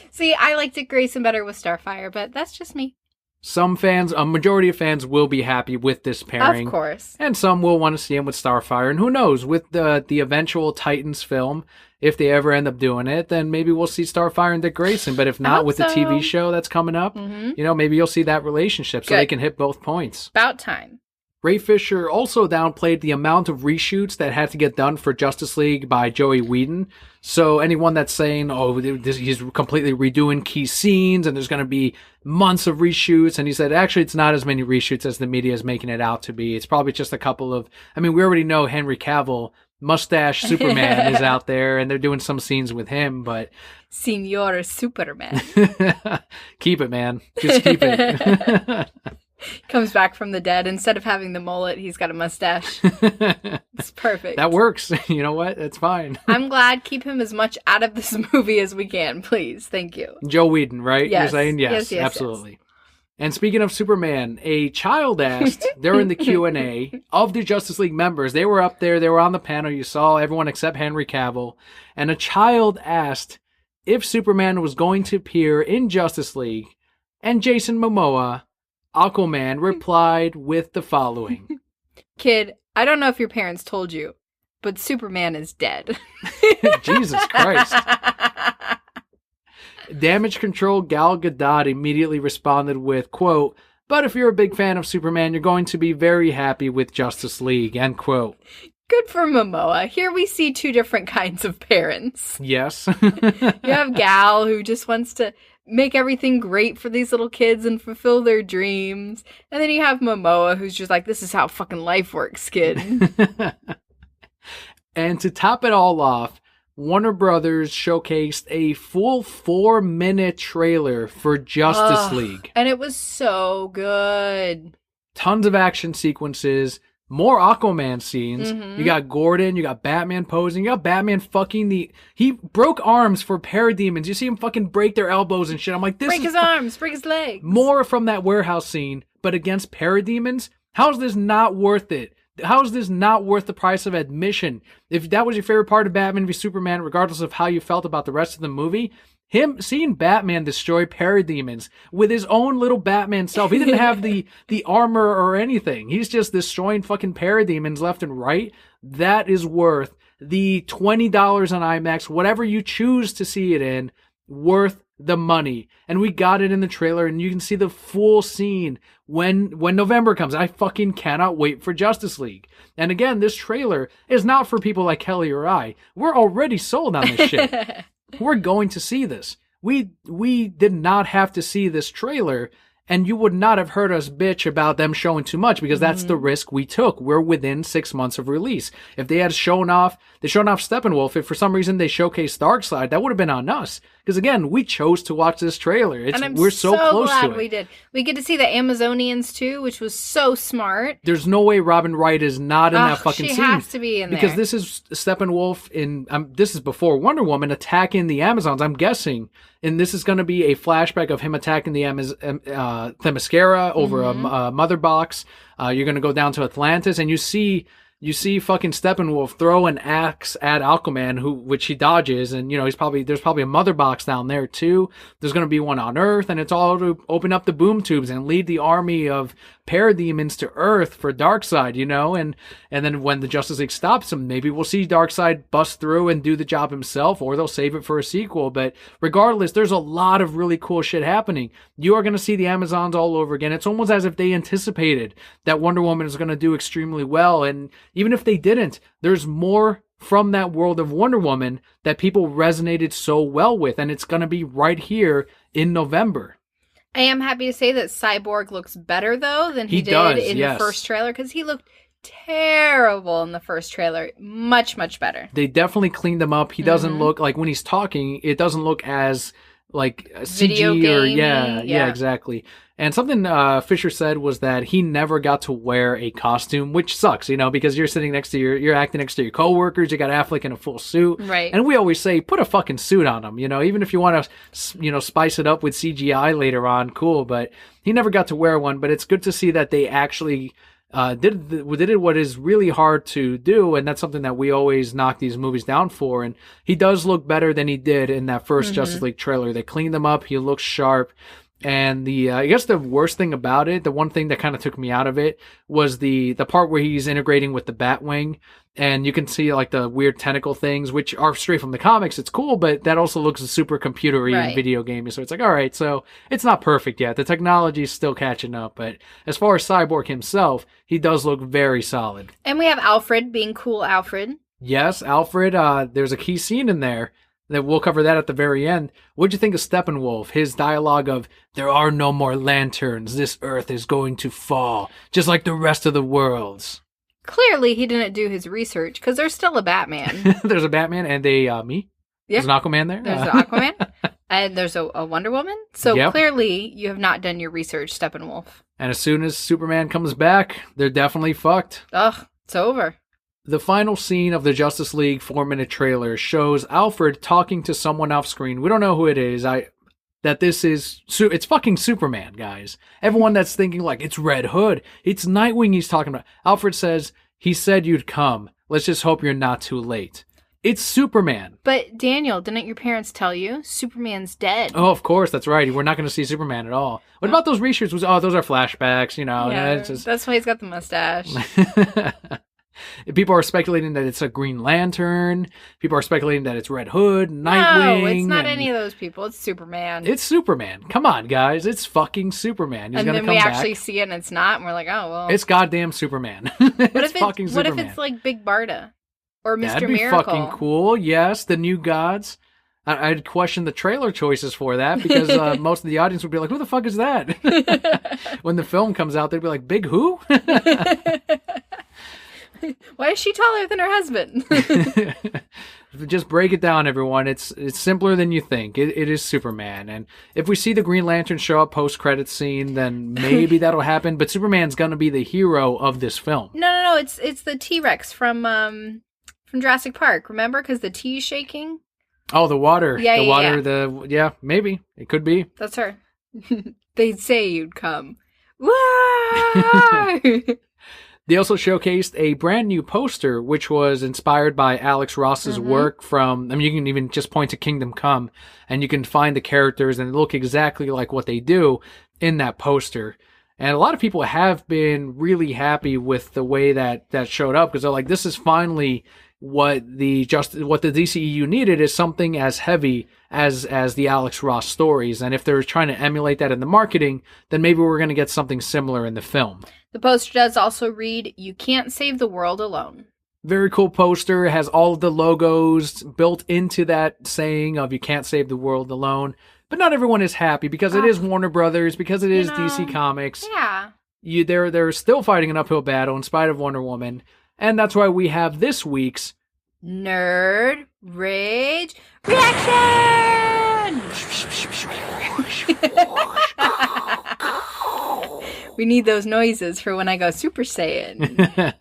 See, I like Dick Grayson better with Starfire, but that's just me. Some fans, a majority of fans, will be happy with this pairing. Of course. And some will want to see him with Starfire. And who knows, with the eventual Titans film, if they ever end up doing it, then maybe we'll see Starfire and Dick Grayson. But if not, with the TV show that's coming up, maybe you'll see that relationship so they can hit both points. About time. Ray Fisher also downplayed the amount of reshoots that had to get done for Justice League by Joey Whedon. So anyone that's saying, he's completely redoing key scenes and there's going to be months of reshoots. And he said, actually, it's not as many reshoots as the media is making it out to be. It's probably just a couple of, we already know Henry Cavill, mustache Superman is out there and they're doing some scenes with him, but... Senor Superman. Keep it, man. Just keep it. Comes back from the dead. Instead of having the mullet, he's got a mustache. It's perfect. That works. You know what? That's fine. I'm glad. Keep him as much out of this movie as we can, please. Thank you. Joe Whedon, right? Yes. You're saying yes, absolutely. Yes. And speaking of Superman, a child asked during the Q&A of the Justice League members, they were up there, they were on the panel, you saw everyone except Henry Cavill, and a child asked if Superman was going to appear in Justice League, and Jason Momoa, Aquaman, replied with the following. Kid, I don't know if your parents told you, but Superman is dead. Jesus Christ. Damage Control Gal Gadot immediately responded with, quote, but if you're a big fan of Superman, you're going to be very happy with Justice League, end quote. Good for Momoa. Here we see two different kinds of parents. Yes. You have Gal, who just wants to make everything great for these little kids and fulfill their dreams. And then you have Momoa, who's just like, this is how fucking life works, kid. And to top it all off, Warner Brothers showcased a full 4-minute trailer for Justice League. And it was so good. Tons of action sequences, more Aquaman scenes. You got Gordon, you got Batman posing, you got Batman fucking he broke arms for parademons. You see him fucking break their elbows and shit. I'm like, break his arms, break his legs. More from that warehouse scene, but against parademons? How's this not worth it? How is this not worth the price of admission? If that was your favorite part of Batman v Superman, regardless of how you felt about the rest of the movie, seeing Batman destroy parademons with his own little Batman self. He didn't have the armor or anything. He's just destroying fucking parademons left and right. That is worth the $20 on IMAX, whatever you choose to see it in, worth the money. And we got it in the trailer, and you can see the full scene when November comes. I fucking cannot wait for Justice League. And again, this trailer is not for people like Kelli or I. We're already sold on this shit. We're going to see this. We did not have to see this trailer, and you would not have heard us bitch about them showing too much because that's the risk we took. We're within 6 months of release. If they had shown off Steppenwolf, if for some reason they showcased Darkseid, that would have been on us. Because again, we chose to watch this trailer. We're so close to it. Glad we did. We get to see the Amazonians too, which was so smart. There's no way Robin Wright is not in that fucking scene. She has to be in there. Because this is Steppenwolf this is before Wonder Woman attacking the Amazons, I'm guessing. And this is going to be a flashback of him attacking the Themyscira over a mother box. You're going to go down to Atlantis, and you see you see fucking Steppenwolf throw an axe at Aquaman, which he dodges, and there's probably a mother box down there too. There's gonna be one on Earth, and it's all to open up the boom tubes and lead the army of parademons to Earth for Darkseid, and then when the Justice League stops him, maybe we'll see Darkseid bust through and do the job himself, or they'll save it for a sequel. But regardless, there's a lot of really cool shit happening. You are gonna see the Amazons all over again. It's almost as if they anticipated that Wonder Woman is gonna do extremely well, and even if they didn't, there's more from that world of Wonder Woman that people resonated so well with, and it's going to be right here in November. I am happy to say that Cyborg looks better, though, than he did in the first trailer, because he looked terrible in the first trailer. Much, much better. They definitely cleaned him up. He doesn't look, like when he's talking, it doesn't look as like Video CG game-y, or yeah, exactly. And something Fisher said was that he never got to wear a costume, which sucks, because you're sitting next to you're acting next to your coworkers. You got Affleck in a full suit, right? And we always say, put a fucking suit on him, even if you want to, spice it up with CGI later on, cool. But he never got to wear one. But it's good to see that they actually did what is really hard to do, and that's something that we always knock these movies down for. And he does look better than he did in that first Justice League trailer. They cleaned him up. He looks sharp. And I guess the worst thing about it, the one thing that kind of took me out of it, was the part where he's integrating with the Batwing, and you can see like the weird tentacle things, which are straight from the comics. It's cool, but that also looks super computery and video gamey. So it's like, all right, so it's not perfect yet. The technology is still catching up, but as far as Cyborg himself, he does look very solid. And we have Alfred being cool Alfred. Yes, Alfred. There's a key scene in there. That we'll cover that at the very end. What'd you think of Steppenwolf? His dialogue of, there are no more lanterns. This Earth is going to fall, just like the rest of the worlds. Clearly, he didn't do his research, because there's still a Batman. There's a Batman and me? Yeah. There's an Aquaman there? There's an Aquaman, and there's a Wonder Woman. So clearly, you have not done your research, Steppenwolf. And as soon as Superman comes back, they're definitely fucked. Ugh, it's over. The final scene of the Justice League 4-minute trailer shows Alfred talking to someone off screen. We don't know who it is. It's fucking Superman, guys. Everyone that's thinking like, it's Red Hood, it's Nightwing he's talking about. Alfred says, he said you'd come. Let's just hope you're not too late. It's Superman. But Daniel, didn't your parents tell you? Superman's dead. Oh, of course, that's right. We're not going to see Superman at all. What about those reshoots? Those are flashbacks, Yeah, that's why he's got the mustache. People are speculating that it's a Green Lantern. People are speculating that it's Red Hood, Nightwing. No, it's not any of those people. It's Superman. It's Superman. Come on, guys. It's fucking Superman. He's and then we actually see it and it's not, and we're like, oh, well. It's goddamn Superman. It's fucking Superman. What if it's like Big Barda? Or Mr. That'd be Miracle? Fucking cool. Yes, the New Gods. I'd question the trailer choices for that, because most of the audience would be like, who the fuck is that? When the film comes out, they'd be like, Big who? Why is she taller than her husband? Just break it down, everyone. It's simpler than you think. It is Superman. And if we see the Green Lantern show up post-credits scene, then maybe that'll happen. But Superman's going to be the hero of this film. No. It's the T-Rex from Jurassic Park. Remember? Because the T's shaking. Oh, the water. Yeah. Maybe. It could be. That's her. They'd say you'd come. Whoa! They also showcased a brand new poster, which was inspired by Alex Ross's work from, you can even just point to Kingdom Come, and you can find the characters and look exactly like what they do in that poster. And a lot of people have been really happy with the way that showed up, because they're like, this is finally what the DCEU needed, is something as heavy as the Alex Ross stories. And if they're trying to emulate that in the marketing, then maybe we're going to get something similar in the film. The poster does also read, "You can't save the world alone." Very cool poster. It has all of the logos built into that saying of "you can't save the world alone." But not everyone is happy, because it is Warner Brothers, because it is DC Comics. Yeah. They're still fighting an uphill battle in spite of Wonder Woman. And that's why we have this week's Nerd Rage Reaction! We need those noises for when I go Super Saiyan.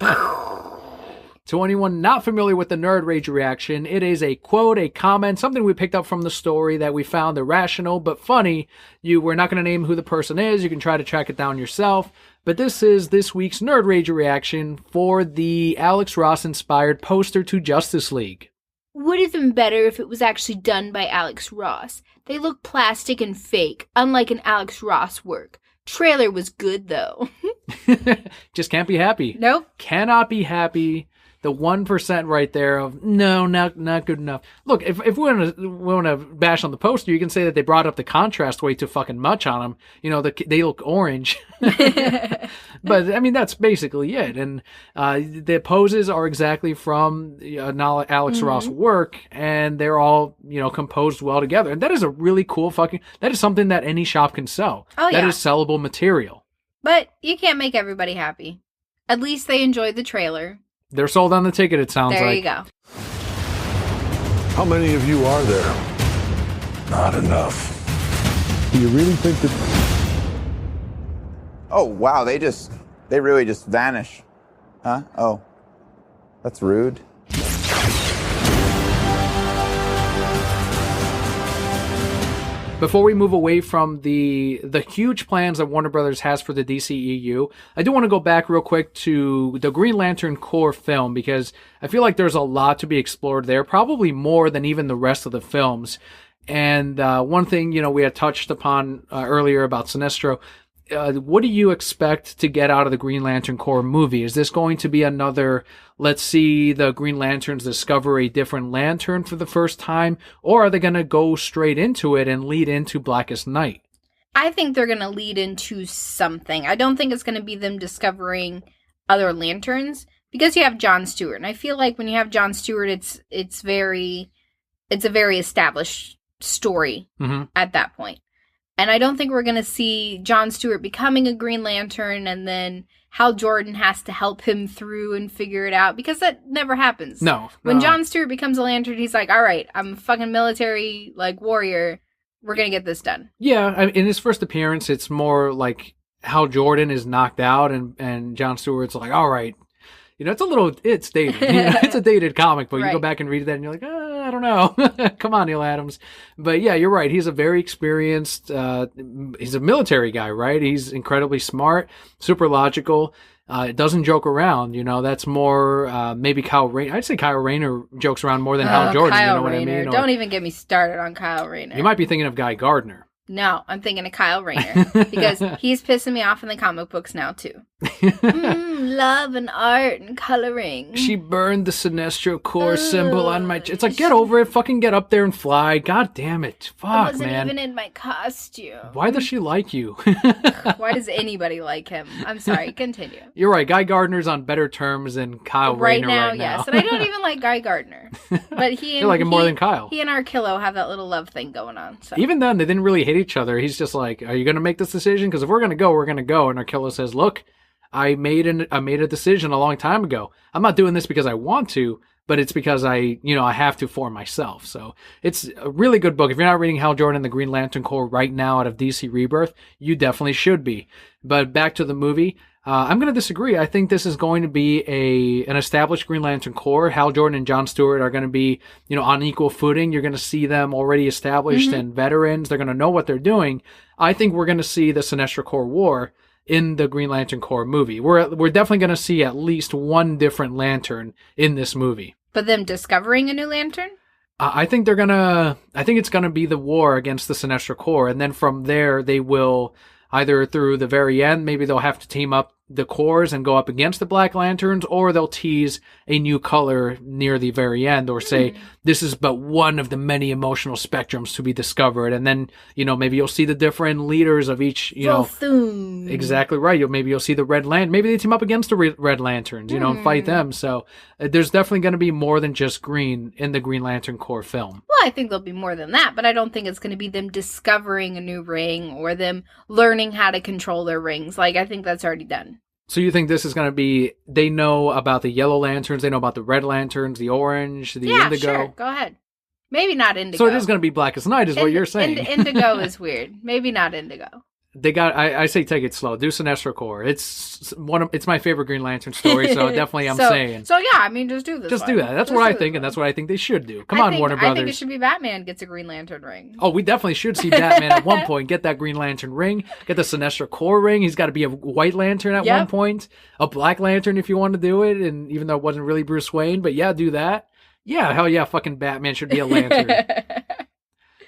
To anyone not familiar with the Nerd Rage reaction, it is a quote, a comment, something we picked up from the story that we found irrational but funny. We're not going to name who the person is. You can try to track it down yourself. But this is this week's Nerd Rage reaction for the Alex Ross-inspired poster to Justice League. Would have been better if it was actually done by Alex Ross. They look plastic and fake, unlike an Alex Ross work. Trailer was good, though. Just can't be happy. Nope. Cannot be happy. The 1% right there of, no, not good enough. Look, if we want to bash on the poster, you can say that they brought up the contrast way too fucking much on them. You know, they look orange. But, I mean, that's basically it. And the poses are exactly from Alex Ross work, and they're all, composed well together. And that is a really cool that is something that any shop can sell. Oh, yeah. That is sellable material. But you can't make everybody happy. At least they enjoyed the trailer. They're sold on the ticket, it sounds like. There you go. How many of you are there? Not enough. Do you really think that... Oh, wow, they really just vanish. Huh? Oh, that's rude. Before we move away from the huge plans that Warner Brothers has for the DCEU, I do want to go back real quick to the Green Lantern Corps film, because I feel like there's a lot to be explored there, probably more than even the rest of the films. And one thing, we had touched upon earlier about Sinestro. What do you expect to get out of the Green Lantern Corps movie? Is this going to be another, let's see the Green Lanterns discover a different lantern for the first time, or are they going to go straight into it and lead into Blackest Night? I think they're going to lead into something. I don't think it's going to be them discovering other lanterns, because you have Jon Stewart. And I feel like when you have Jon Stewart, it's a very established story at that point. And I don't think we're going to see Jon Stewart becoming a Green Lantern and then Hal Jordan has to help him through and figure it out, because that never happens. No. When Jon Stewart becomes a Lantern, he's like, all right, I'm a fucking military warrior. We're going to get this done. Yeah, in his first appearance, it's more like Hal Jordan is knocked out and Jon Stewart's like, all right. It's dated. It's a dated comic book. Right. You go back and read that and you're like, I don't know. Come on, Neil Adams. But yeah, you're right. He's a very experienced, he's a military guy, right? He's incredibly smart, super logical, doesn't joke around. That's more, maybe Kyle Rayner. I'd say Kyle Rayner jokes around more than Hal Jordan. Kyle you know Rayner. what I mean? Don't even get me started on Kyle Rayner. You might be thinking of Guy Gardner. No, I'm thinking of Kyle Rayner, because he's pissing me off in the comic books now, too. Love and art and coloring. She burned the Sinestro Corps symbol on my... It's like, get over it. Fucking get up there and fly. God damn it. Fuck, I wasn't man. even in my costume. Why does she like you? Why does anybody like him? I'm sorry. Continue. You're right. Guy Gardner's on better terms than Kyle Rayner right now. Yes. And I don't even like Guy Gardner. But you like him more than Kyle. He and Arkillo have that little love thing going on. So. Even then, they didn't really hate each other. He's just like, are you going to make this decision? Because if we're going to go, we're going to go. And Arkillo says, look, I made a decision a long time ago. I'm not doing this because I want to, but it's because I have to for myself. So it's a really good book. If you're not reading Hal Jordan and the Green Lantern Corps right now out of DC Rebirth, you definitely should be. But back to the movie. I'm going to disagree. I think this is going to be an established Green Lantern Corps. Hal Jordan and Jon Stewart are going to be, on equal footing. You're going to see them already established and veterans. They're going to know what they're doing. I think we're going to see the Sinestro Corps War in the Green Lantern Corps movie. We're definitely going to see at least one different lantern in this movie. But them discovering a new lantern? I think it's going to be the war against the Sinestro Corps. And then from there, they will either through the very end, maybe they'll have to team up the Corps and go up against the Black Lanterns, or they'll tease a new color near the very end, or say this is but one of the many emotional spectrums to be discovered. And then, maybe you'll see the different leaders of each, Volthoon. Exactly right. Maybe you'll see the Red Lantern. Maybe they team up against the Red Lanterns, and fight them. So there's definitely going to be more than just green in the Green Lantern Corps film. Well, I think there'll be more than that, but I don't think it's going to be them discovering a new ring or them learning how to control their rings. I think that's already done. So you think this is going to be, they know about the yellow lanterns, they know about the red lanterns, the orange, the indigo? Yeah, sure. Go ahead. Maybe not indigo. So it is going to be Blackest Night is what you're saying. Indigo is weird. Maybe not indigo. I say take it slow. Do Sinestro Corps. It's my favorite Green Lantern story, so definitely I'm saying. So yeah, I mean, just do this. Just do that. That's what I think, and that's what I think they should do. Come on, Warner Brothers. I think it should be Batman gets a Green Lantern ring. Oh, we definitely should see Batman at one point get that Green Lantern ring, get the Sinestro Corps ring. He's got to be a White Lantern at one point, a Black Lantern if you want to do it, and even though it wasn't really Bruce Wayne, but yeah, do that. Yeah, hell yeah, fucking Batman should be a Lantern.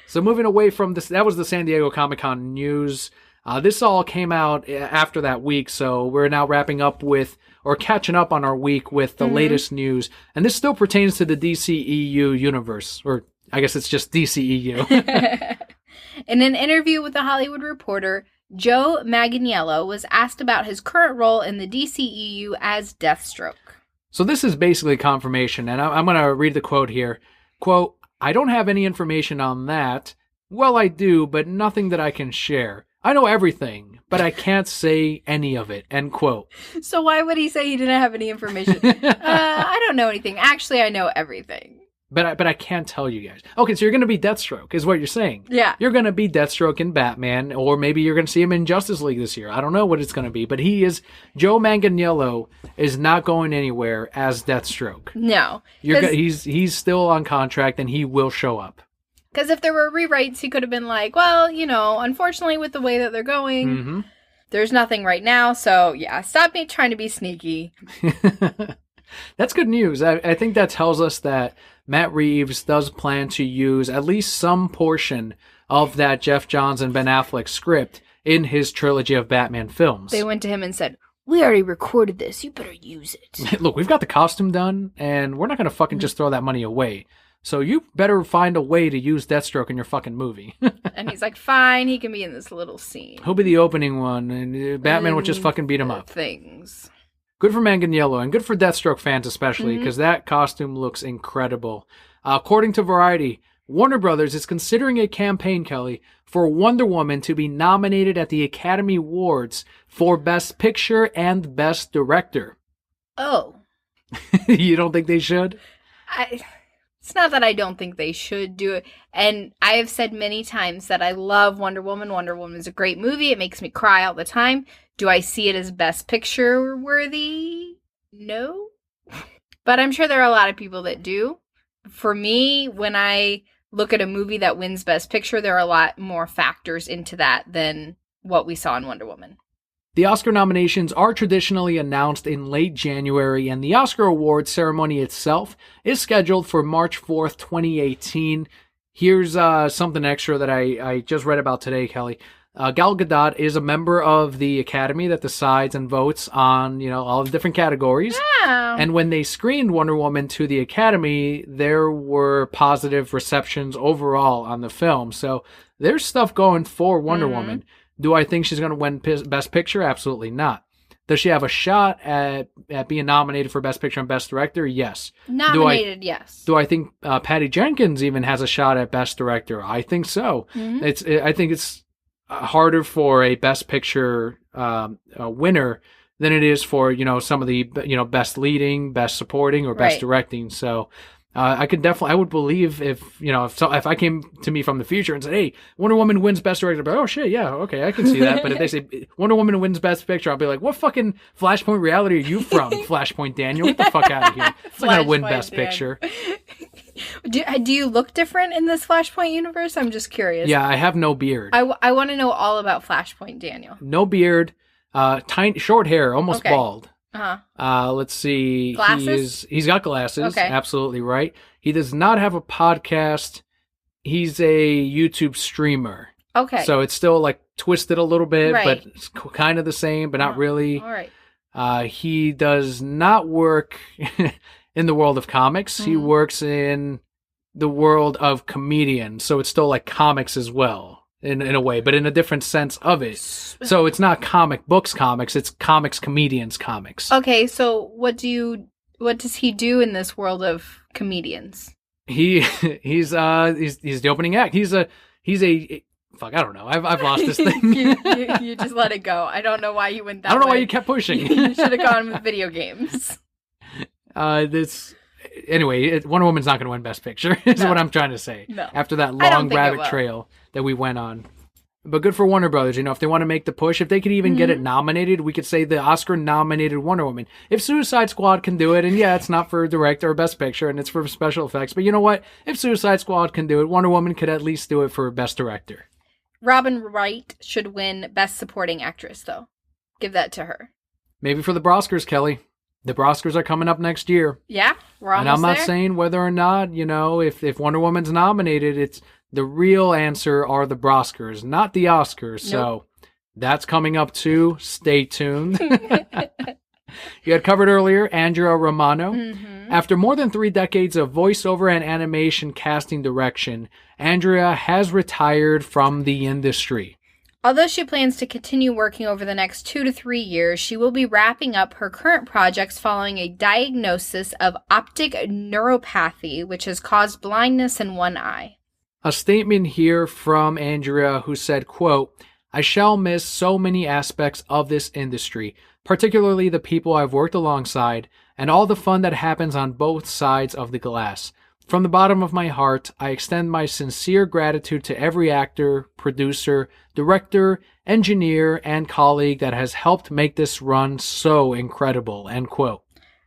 So moving away from this, that was the San Diego Comic-Con news. This all came out after that week, so we're now wrapping up with, or catching up on our week with the latest news. And this still pertains to the DCEU universe, or I guess it's just DCEU. In an interview with The Hollywood Reporter, Joe Manganiello was asked about his current role in the DCEU as Deathstroke. So this is basically confirmation, and I'm going to read the quote here. Quote, I don't have any information on that. Well, I do, but nothing that I can share. I know everything, but I can't say any of it. End quote. So why would he say he didn't have any information? I don't know anything. Actually, I know everything. But I can't tell you guys. Okay, so you're going to be Deathstroke, is what you're saying. Yeah. You're going to be Deathstroke in Batman, or maybe you're going to see him in Justice League this year. I don't know what it's going to be, but Joe Manganiello is not going anywhere as Deathstroke. No. He's still on contract, and he will show up. Because if there were rewrites, he could have been like, well, unfortunately with the way that they're going, there's nothing right now, so yeah, stop me trying to be sneaky. That's good news. I think that tells us that Matt Reeves does plan to use at least some portion of that Jeff Johns and Ben Affleck script in his trilogy of Batman films. They went to him and said, we already recorded this. You better use it. Look, we've got the costume done, and we're not going to fucking just throw that money away. So you better find a way to use Deathstroke in your fucking movie. And he's like, fine, he can be in this little scene. He'll be the opening one, and Batman will just fucking beat him up. Things. Good for Manganiello, and good for Deathstroke fans especially, because that costume looks incredible. According to Variety, Warner Brothers is considering a campaign, Kelly, for Wonder Woman to be nominated at the Academy Awards for Best Picture and Best Director. Oh. You don't think they should? It's not that I don't think they should do it. And I have said many times that I love Wonder Woman. Wonder Woman is a great movie. It makes me cry all the time. Do I see it as Best Picture worthy? No. But I'm sure there are a lot of people that do. For me, when I look at a movie that wins Best Picture, there are a lot more factors into that than what we saw in Wonder Woman. The Oscar nominations are traditionally announced in late January, and the Oscar Awards ceremony itself is scheduled for March 4th, 2018. Here's something extra that I just read about today, Kelly. Gal Gadot is a member of the Academy that decides and votes on, all the different categories. Yeah. And when they screened Wonder Woman to the Academy, there were positive receptions overall on the film. So there's stuff going for Wonder Woman. Do I think she's going to win Best Picture? Absolutely not. Does she have a shot at being nominated for Best Picture and Best Director? Yes. Nominated, yes. Do I think Patty Jenkins even has a shot at Best Director? I think so. I think it's harder for a Best Picture winner than it is for some of the Best Leading, Best Supporting, or Best Directing. So. I would believe if I came to me from the future and said, hey, Wonder Woman wins Best Director, but oh shit, yeah, okay, I can see that. But if they say Wonder Woman wins Best Picture, I'll be like, what fucking Flashpoint reality are you from, Flashpoint Daniel? Get the fuck out of here. It's not going to win Best Picture. Do you look different in this Flashpoint universe? I'm just curious. Yeah, I have no beard. I want to know all about Flashpoint Daniel. No beard, tiny, short hair, almost bald. Uh-huh. Let's see. Glasses? He's got glasses. Okay. Absolutely right. He does not have a podcast. He's a YouTube streamer. Okay. So it's still like twisted a little bit, Right. but it's kind of the same, but not really. All right. He does not work in the world of comics. He works in the world of comedians. So it's still like comics as well. In a way, but in a different sense of it. So it's not comic books comics, it's comics comedians comics. Okay, so what does he do in this world of comedians? He's the opening act. He's a fuck, I don't know. I've lost this thing. you just let it go. I don't know why you went that way. I don't know why you kept pushing. You should have gone with video games. Anyway, Wonder Woman's not going to win Best Picture, is what I'm trying to say. No. After that long rabbit trail that we went on. But good for Warner Brothers, if they want to make the push, if they could even get it nominated, we could say the Oscar-nominated Wonder Woman. If Suicide Squad can do it, and yeah, it's not for director or Best Picture, and it's for special effects, but you know what? If Suicide Squad can do it, Wonder Woman could at least do it for Best Director. Robin Wright should win Best Supporting Actress, though. Give that to her. Maybe for the Broscars, Kelly. The Broscars are coming up next year. Yeah, we're almost there. And I'm not there. saying whether or not, if Wonder Woman's nominated, it's the real answer are the Broscars, not the Oscars. Nope. So that's coming up too. Stay tuned. You had covered earlier Andrea Romano. After more than 3 decades of voiceover and animation casting direction, Andrea has retired from the industry. Although she plans to continue working over the next 2 to 3 years, she will be wrapping up her current projects following a diagnosis of optic neuropathy, which has caused blindness in one eye. A statement here from Andrea who said, quote, "I shall miss so many aspects of this industry, particularly the people I've worked alongside, and all the fun that happens on both sides of the glass. From the bottom of my heart, I extend my sincere gratitude to every actor, producer, director, engineer, and colleague that has helped make this run so incredible," end quote.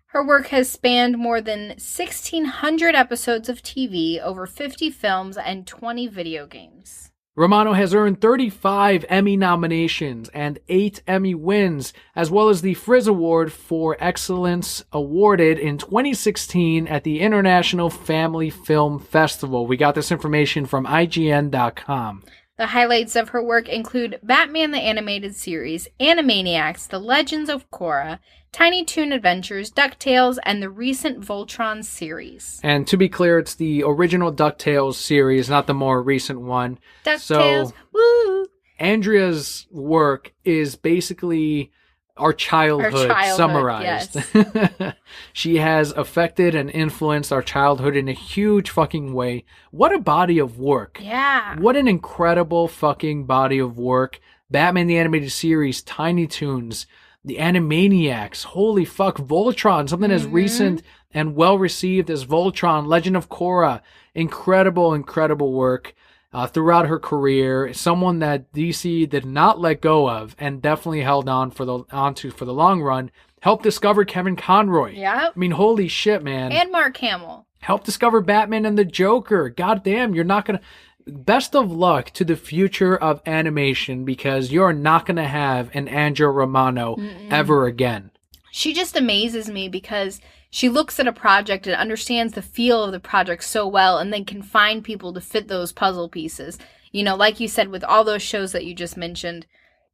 Her work has spanned more than 1,600 episodes of TV, over 50 films, and 20 video games. Romano has earned 35 Emmy nominations and 8 Emmy wins, as well as the Frizz Award for Excellence awarded in 2016 at the International Family Film Festival. We got this information from IGN.com. The highlights of her work include Batman the Animated Series, Animaniacs, The Legends of Korra, Tiny Toon Adventures, DuckTales, and the recent Voltron series. And to be clear, it's the original DuckTales series, not the more recent one. DuckTales, So, woo! Andrea's work is basically our childhood summarized. Yes. She has affected and influenced our childhood in a huge fucking way. What a body of work. Yeah. What an incredible fucking body of work. Batman the Animated Series, Tiny Toons, the Animaniacs, holy fuck, Voltron, something as recent and well received as Voltron, Legend of Korra. Incredible, incredible work. Throughout her career, someone that DC did not let go of and definitely held on for the long run. Helped discover Kevin Conroy. Yep. I mean, holy shit, man. And Mark Hamill. Helped discover Batman and the Joker. God damn, you're not gonna. Best of luck to the future of animation, because you're not gonna have an Andrea Romano ever again. She just amazes me because she looks at a project and understands the feel of the project so well, and then can find people to fit those puzzle pieces. Like you said, with all those shows that you just mentioned,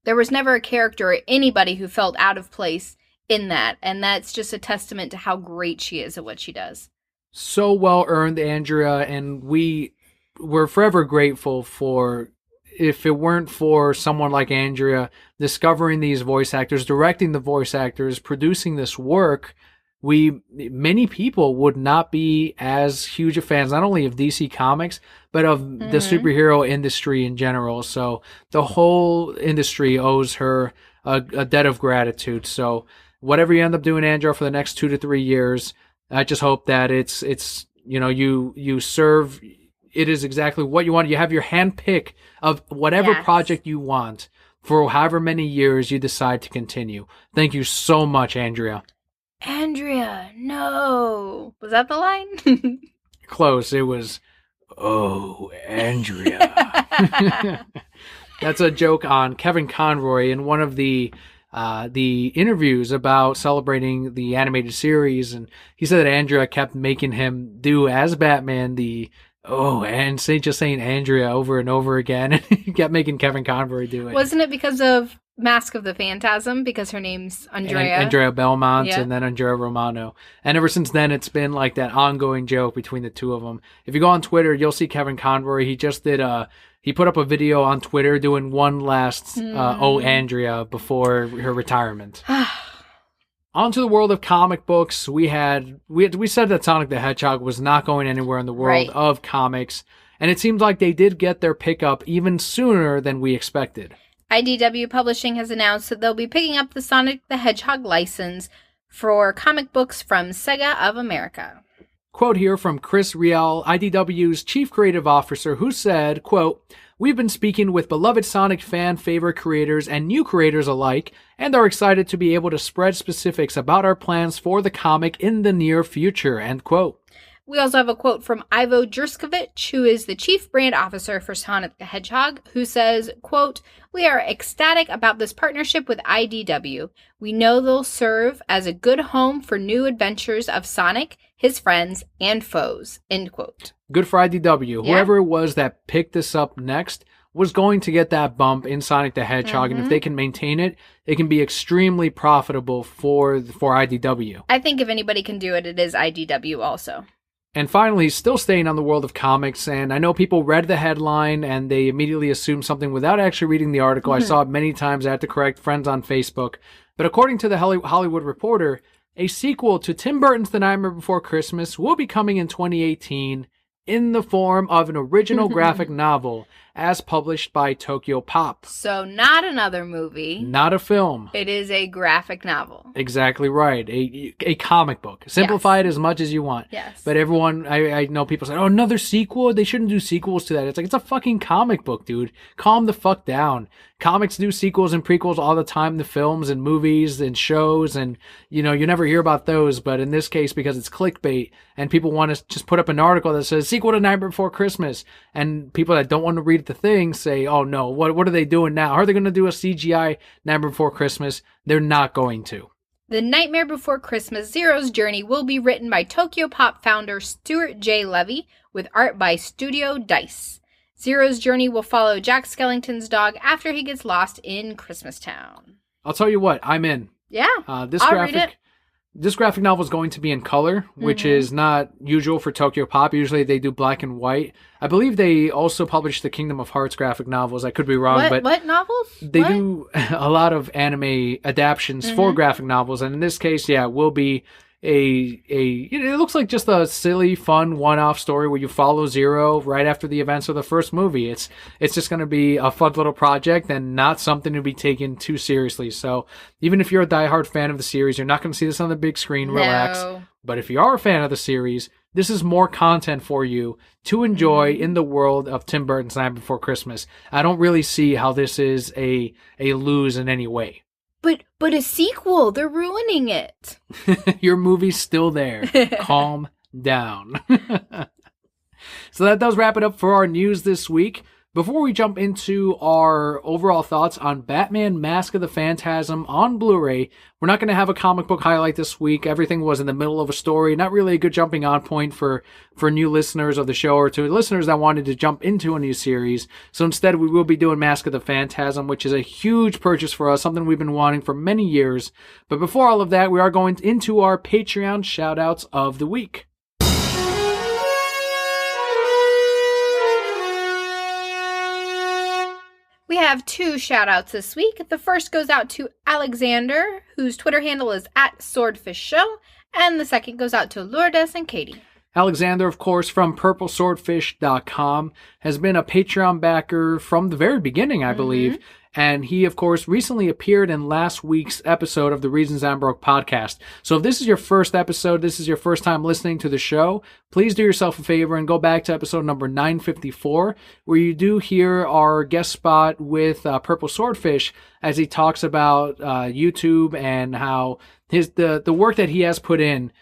there was never a character or anybody who felt out of place in that. And that's just a testament to how great she is at what she does. So well earned, Andrea, and we're forever grateful for. If it weren't for someone like Andrea discovering these voice actors, directing the voice actors, producing this work, many people would not be as huge of fans, not only of DC Comics, but of the superhero industry in general. So the whole industry owes her a debt of gratitude. So whatever you end up doing, Andrea, for the next 2 to 3 years, I just hope that it's you serve. It is exactly what you want. You have your hand pick of whatever project you want for however many years you decide to continue. Thank you so much, Andrea. Andrea, no. Was that the line? Close. It was, oh, Andrea. That's a joke on Kevin Conroy in one of the interviews about celebrating the animated series. And he said that Andrea kept making him do as Batman just saying Andrea over and over again. And he kept making Kevin Conroy do it. Wasn't it because of Mask of the Phantasm? Because her name's Andrea. Andrea Belmont, and then Andrea Romano. And ever since then, it's been like that ongoing joke between the two of them. If you go on Twitter, you'll see Kevin Conroy. He just did he put up a video on Twitter doing one last Andrea before her retirement. On to the world of comic books. We said that Sonic the Hedgehog was not going anywhere in the world of comics, and it seems like they did get their pickup even sooner than we expected. IDW Publishing has announced that they'll be picking up the Sonic the Hedgehog license for comic books from Sega of America. Quote here from Chris Riel, IDW's chief creative officer, who said, quote, we've been speaking with beloved Sonic fan favorite creators and new creators alike, and are excited to be able to spread specifics about our plans for the comic in the near future, end quote. We also have a quote from Ivo Jurskovic, who is the chief brand officer for Sonic the Hedgehog, who says, quote, "We are ecstatic about this partnership with IDW. We know they'll serve as a good home for new adventures of Sonic, his friends, and foes," end quote. Good for IDW. Yeah. Whoever it was that picked this up next was going to get that bump in Sonic the Hedgehog, and if they can maintain it, it can be extremely profitable for IDW. I think if anybody can do it, it is IDW also. And finally, still staying on the world of comics, and I know people read the headline and they immediately assumed something without actually reading the article. I saw it many times. I had to correct friends on Facebook. But according to the Hollywood Reporter, a sequel to Tim Burton's The Nightmare Before Christmas will be coming in 2018 in the form of an original graphic novel as published by Tokyo Pop. So not another movie. Not a film. It is a graphic novel. Exactly right. A comic book. Simplify it as much as you want. Yes. But everyone, I know people say, oh, another sequel? They shouldn't do sequels to that. It's like, it's a fucking comic book, dude. Calm the fuck down. Comics do sequels and prequels all the time to films and movies and shows, and, you know, you never hear about those. But in this case, because it's clickbait and people want to just put up an article that says sequel to Nightmare Before Christmas, and people that don't want to read the thing say, oh no, what are they doing now? Are they going to do a CGI Nightmare Before Christmas? They're not going to. The Nightmare Before Christmas Zero's Journey will be written by Tokyo Pop founder Stuart J. Levy, with art by Studio Dice. Zero's Journey will follow Jack Skellington's dog after he gets lost in Christmastown. I'll tell you what, I'm in. Yeah, I'll read it. This graphic novel is going to be in color, which is not usual for Tokyo Pop. Usually they do black and white. I believe they also publish the Kingdom of Hearts graphic novels. I could be wrong, but what novels? They do a lot of anime adaptions for graphic novels, and in this case, yeah, it will be it looks like just a silly, fun, one-off story where you follow Zero right after the events of the first movie. It's just going to be a fun little project and not something to be taken too seriously. So even if you're a diehard fan of the series, you're not going to see this on the big screen. Relax. No. But if you are a fan of the series, this is more content for you to enjoy in the world of Tim Burton's Nightmare Before Christmas. I don't really see how this is a lose in any way. But a sequel, they're ruining it. Your movie's still there. Calm down. So that does wrap it up for our news this week. Before we jump into our overall thoughts on Batman Mask of the Phantasm on Blu-ray, we're not going to have a comic book highlight this week. Everything was in the middle of a story. Not really a good jumping on point for new listeners of the show or to listeners that wanted to jump into a new series. So instead, we will be doing Mask of the Phantasm, which is a huge purchase for us, something we've been wanting for many years. But before all of that, we are going into our Patreon shoutouts of the week. We have 2 shout-outs this week. The first goes out to Alexander, whose Twitter handle is @SwordfishShow, and the second goes out to Lourdes and Katie. Alexander, of course, from purpleswordfish.com, has been a Patreon backer from the very beginning, I believe. And he, of course, recently appeared in last week's episode of the Reasons I'm Broke podcast. So if this is your first episode, this is your first time listening to the show, please do yourself a favor and go back to episode number 954, where you do hear our guest spot with Purple Swordfish as he talks about YouTube and how the work that he has put in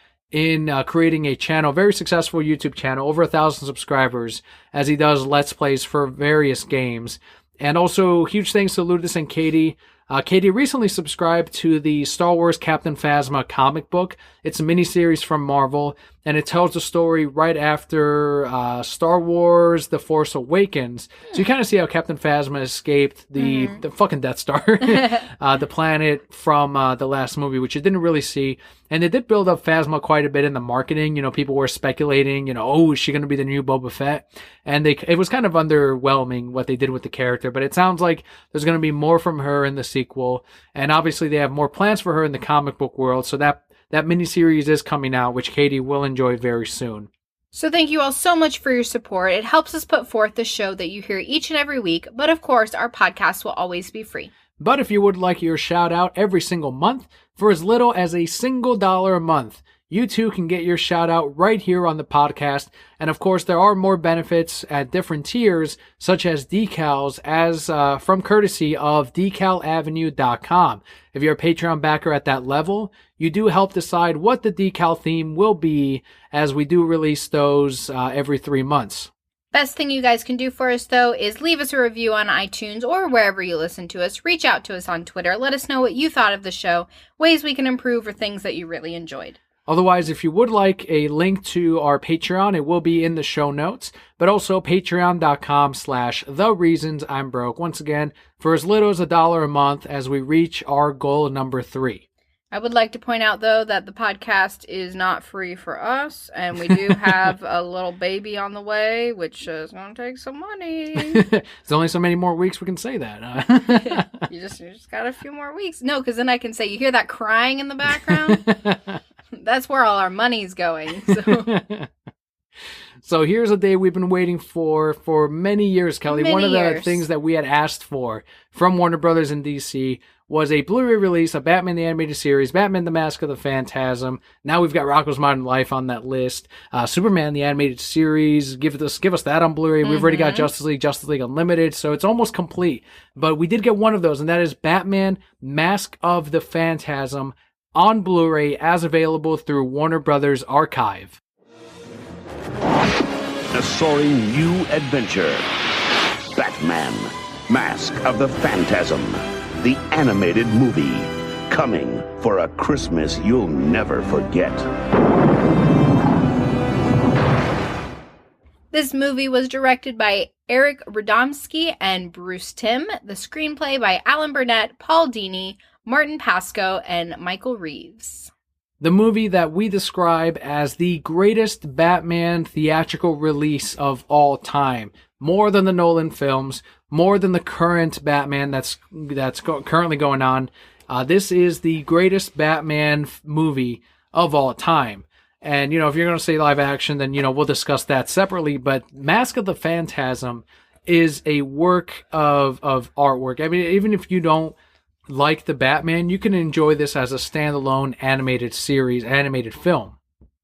creating a channel, very successful YouTube channel, over 1,000 subscribers, as he does Let's Plays for various games. And also, huge thanks to Lourdes and Katie. Katie recently subscribed to the Star Wars Captain Phasma comic book. It's a miniseries from Marvel, and it tells the story right after Star Wars The Force Awakens. So you kind of see how Captain Phasma escaped the fucking Death Star, the planet from the last movie, which you didn't really see. And they did build up Phasma quite a bit in the marketing. You know, people were speculating, oh, is she going to be the new Boba Fett? And it was kind of underwhelming what they did with the character, but it sounds like there's going to be more from her in the sequel. And obviously they have more plans for her in the comic book world. So that miniseries is coming out, which Katie will enjoy very soon. So thank you all so much for your support. It helps us put forth the show that you hear each and every week. But of course, our podcast will always be free. But if you would like your shout out every single month for as little as $1 a month, you too can get your shout out right here on the podcast. And of course, there are more benefits at different tiers, such as decals, as from courtesy of decalavenue.com. If you're a Patreon backer at that level, you do help decide what the decal theme will be, as we do release those every 3 months. Best thing you guys can do for us, though, is leave us a review on iTunes or wherever you listen to us. Reach out to us on Twitter. Let us know what you thought of the show, ways we can improve, or things that you really enjoyed. Otherwise, if you would like a link to our Patreon, it will be in the show notes, but also patreon.com/thereasonsimBroke. Once again, for as little as $1 a month as we reach our goal number 3. I would like to point out, though, that the podcast is not free for us, and we do have a little baby on the way, which is going to take some money. There's only so many more weeks we can say that. You just got a few more weeks. No, because then I can say, you hear that crying in the background? That's where all our money's going. So here's a day we've been waiting for many years, Kelly. One of the things that we had asked for from Warner Brothers in DC was a Blu-ray release of Batman the Animated Series, Batman the Mask of the Phantasm. Now we've got Rocko's Modern Life on that list. Superman the Animated Series, give us that on Blu-ray. We've already got Justice League Unlimited, so it's almost complete. But we did get one of those, and that is Batman Mask of the Phantasm on Blu-ray, as available through Warner Brothers Archive. A soaring new adventure. Batman, Mask of the Phantasm. The animated movie. Coming for a Christmas you'll never forget. This movie was directed by Eric Radomski and Bruce Timm. The screenplay by Alan Burnett, Paul Dini, Martin Pasco, and Michael Reeves. The movie that we describe as the greatest Batman theatrical release of all time. More than the Nolan films, more than the current Batman that's currently going on. This is the greatest Batman movie of all time. And, if you're going to say live action, then, we'll discuss that separately. But Mask of the Phantasm is a work of artwork. I mean, even if you don't like the Batman, you can enjoy this as a standalone animated series, animated film.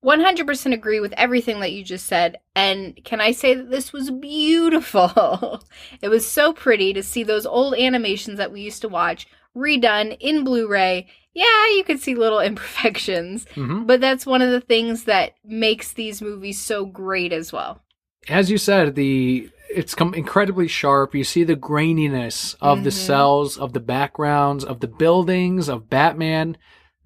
100% agree with everything that you just said. And can I say that this was beautiful? It was so pretty to see those old animations that we used to watch redone in Blu-ray. Yeah, you could see little imperfections, but that's one of the things that makes these movies so great as well. As you said, it's incredibly sharp. You see the graininess of the cells, of the backgrounds, of the buildings, of Batman.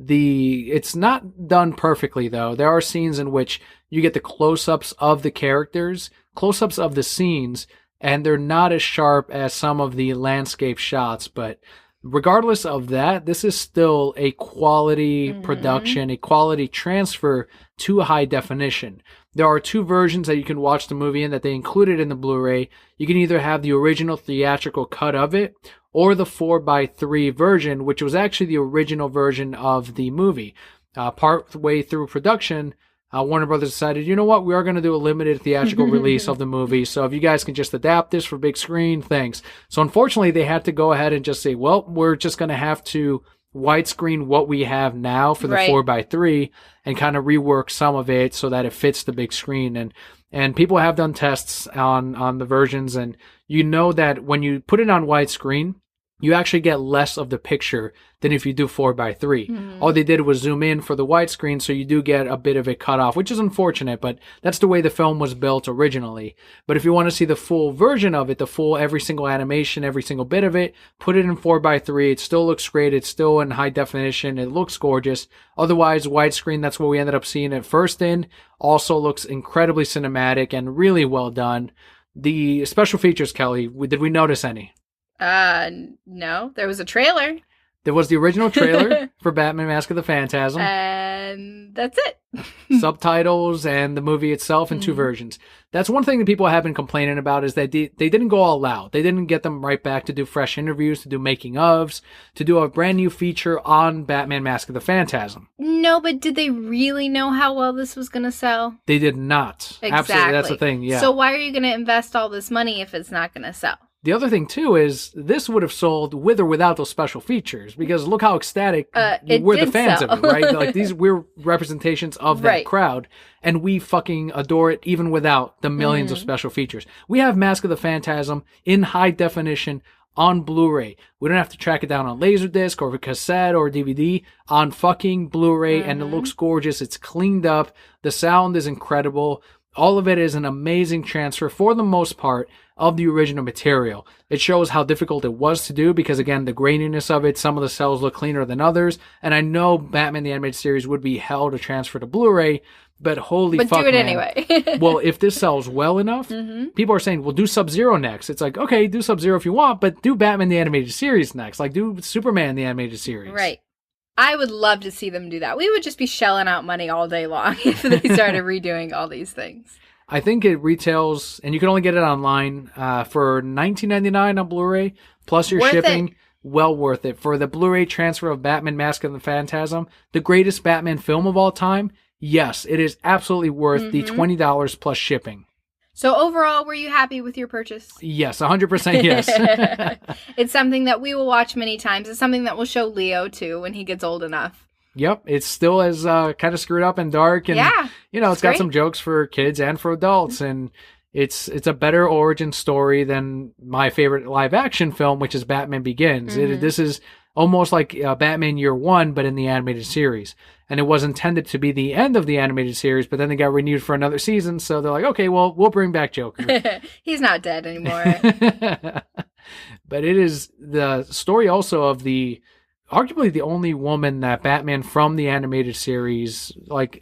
It's not done perfectly, though. There are scenes in which you get the close-ups of the characters, close-ups of the scenes, and they're not as sharp as some of the landscape shots. But regardless of that, this is still a quality production, a quality transfer to high definition. There are 2 versions that you can watch the movie in that they included in the Blu-ray. You can either have the original theatrical cut of it, or the 4:3 version, which was actually the original version of the movie. Part way through production, Warner Brothers decided, you know what, we are going to do a limited theatrical release of the movie, so if you guys can just adapt this for big screen, thanks. So unfortunately, they had to go ahead and just say, well, we're just going to have to widescreen what we have now for the 4:3 and kind of rework some of it so that it fits the big screen. And people have done tests on the versions, and you know that when you put it on widescreen, you actually get less of the picture than if you do 4:3. All they did was zoom in for the widescreen, so you do get a bit of it cut off, which is unfortunate, but that's the way the film was built originally. But if you want to see the full version of it, the full every single animation, every single bit of it, put it in 4:3. It still looks great. It's still in high definition. It looks gorgeous. Otherwise, widescreen, that's what we ended up seeing it first in. Also looks incredibly cinematic and really well done. The special features, Kelly, did we notice any? No. There was a trailer. There was the original trailer for Batman Mask of the Phantasm. And that's it. Subtitles and the movie itself in 2 versions. That's one thing that people have been complaining about, is that they didn't go all out. They didn't get them right back to do fresh interviews, to do making ofs, to do a brand new feature on Batman Mask of the Phantasm. No, but did they really know how well this was going to sell? They did not. Exactly. Absolutely, that's the thing, yeah. So why are you going to invest all this money if it's not going to sell? The other thing, too, is this would have sold with or without those special features, because look how ecstatic we're the fans of it, right? Like, we're representations of that crowd, and we fucking adore it even without the millions of special features. We have Mask of the Phantasm in high definition on Blu-ray. We don't have to track it down on Laserdisc or cassette or DVD, on fucking Blu-ray, and it looks gorgeous. It's cleaned up. The sound is incredible. All of it is an amazing transfer, for the most part, of the original material. It shows how difficult it was to do because, again, the graininess of it, some of the cells look cleaner than others. And I know Batman the Animated Series would be hell to transfer to Blu-ray, but holy fuck, do it man. Anyway. Well, if this sells well enough, people are saying, well, do Sub-Zero next. It's like, okay, do Sub-Zero if you want, but do Batman the Animated Series next. Like, do Superman the Animated Series. Right. I would love to see them do that. We would just be shelling out money all day long if they started redoing all these things. I think it retails, and you can only get it online, for $19.99 on Blu-ray, plus your shipping. Well worth it. For the Blu-ray transfer of Batman Mask of the Phantasm, the greatest Batman film of all time, yes, it is absolutely worth the $20 plus shipping. So overall, were you happy with your purchase? Yes, 100% yes. It's something that we will watch many times. It's something that we'll show Leo, too, when he gets old enough. Yep, it's still as kind of screwed up and dark, and it's got some jokes for kids and for adults, and it's a better origin story than my favorite live action film, which is Batman Begins. This is almost like Batman Year One, but in the animated series, and it was intended to be the end of the animated series, but then they got renewed for another season, so they're like, okay, well, we'll bring back Joker. He's not dead anymore. But it is the story also of arguably the only woman that Batman from the animated series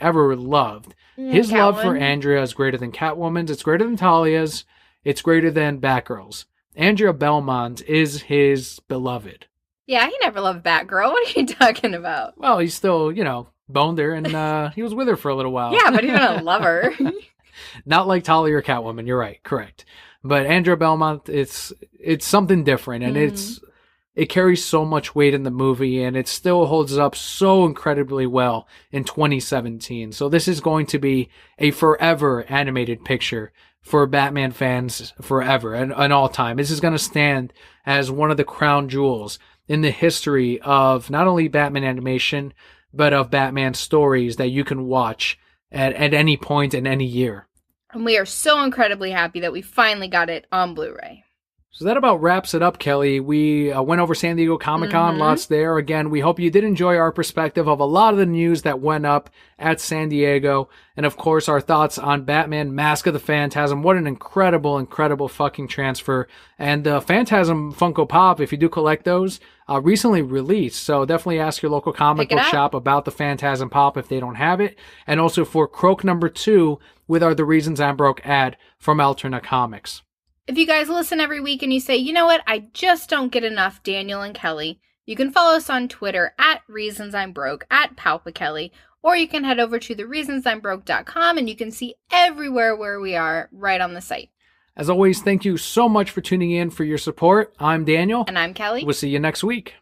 ever loved. His Catwoman. love for Andrea is greater than Catwoman's. It's greater than Talia's. It's greater than Batgirl's. Andrea Belmont is his beloved. Yeah, he never loved Batgirl. What are you talking about? Well, he's still, boned her, and he was with her for a little while. Yeah, but he didn't love her. Not like Talia or Catwoman. You're right. Correct. But Andrea Belmont, it's something different, and it carries so much weight in the movie, and it still holds up so incredibly well in 2017. So this is going to be a forever animated picture for Batman fans forever and all time. This is going to stand as one of the crown jewels in the history of not only Batman animation, but of Batman stories that you can watch at any point in any year. And we are so incredibly happy that we finally got it on Blu-ray. So that about wraps it up, Kelly. We went over San Diego Comic-Con, lots there. Again, we hope you did enjoy our perspective of a lot of the news that went up at San Diego. And of course, our thoughts on Batman Mask of the Phantasm. What an incredible, incredible fucking transfer. And the Phantasm Funko Pop, if you do collect those, recently released. So definitely ask your local comic book shop about the Phantasm Pop if they don't have it. And also for Croak number 2 with our The Reasons I'm Broke ad from Alternate Comics. If you guys listen every week and you say, you know what, I just don't get enough Daniel and Kelly, you can follow us on Twitter at ReasonsI'mBroke, at PalpaKelly, or you can head over to thereasonsi'mbroke.com and you can see everywhere where we are right on the site. As always, thank you so much for tuning in, for your support. I'm Daniel. And I'm Kelly. We'll see you next week.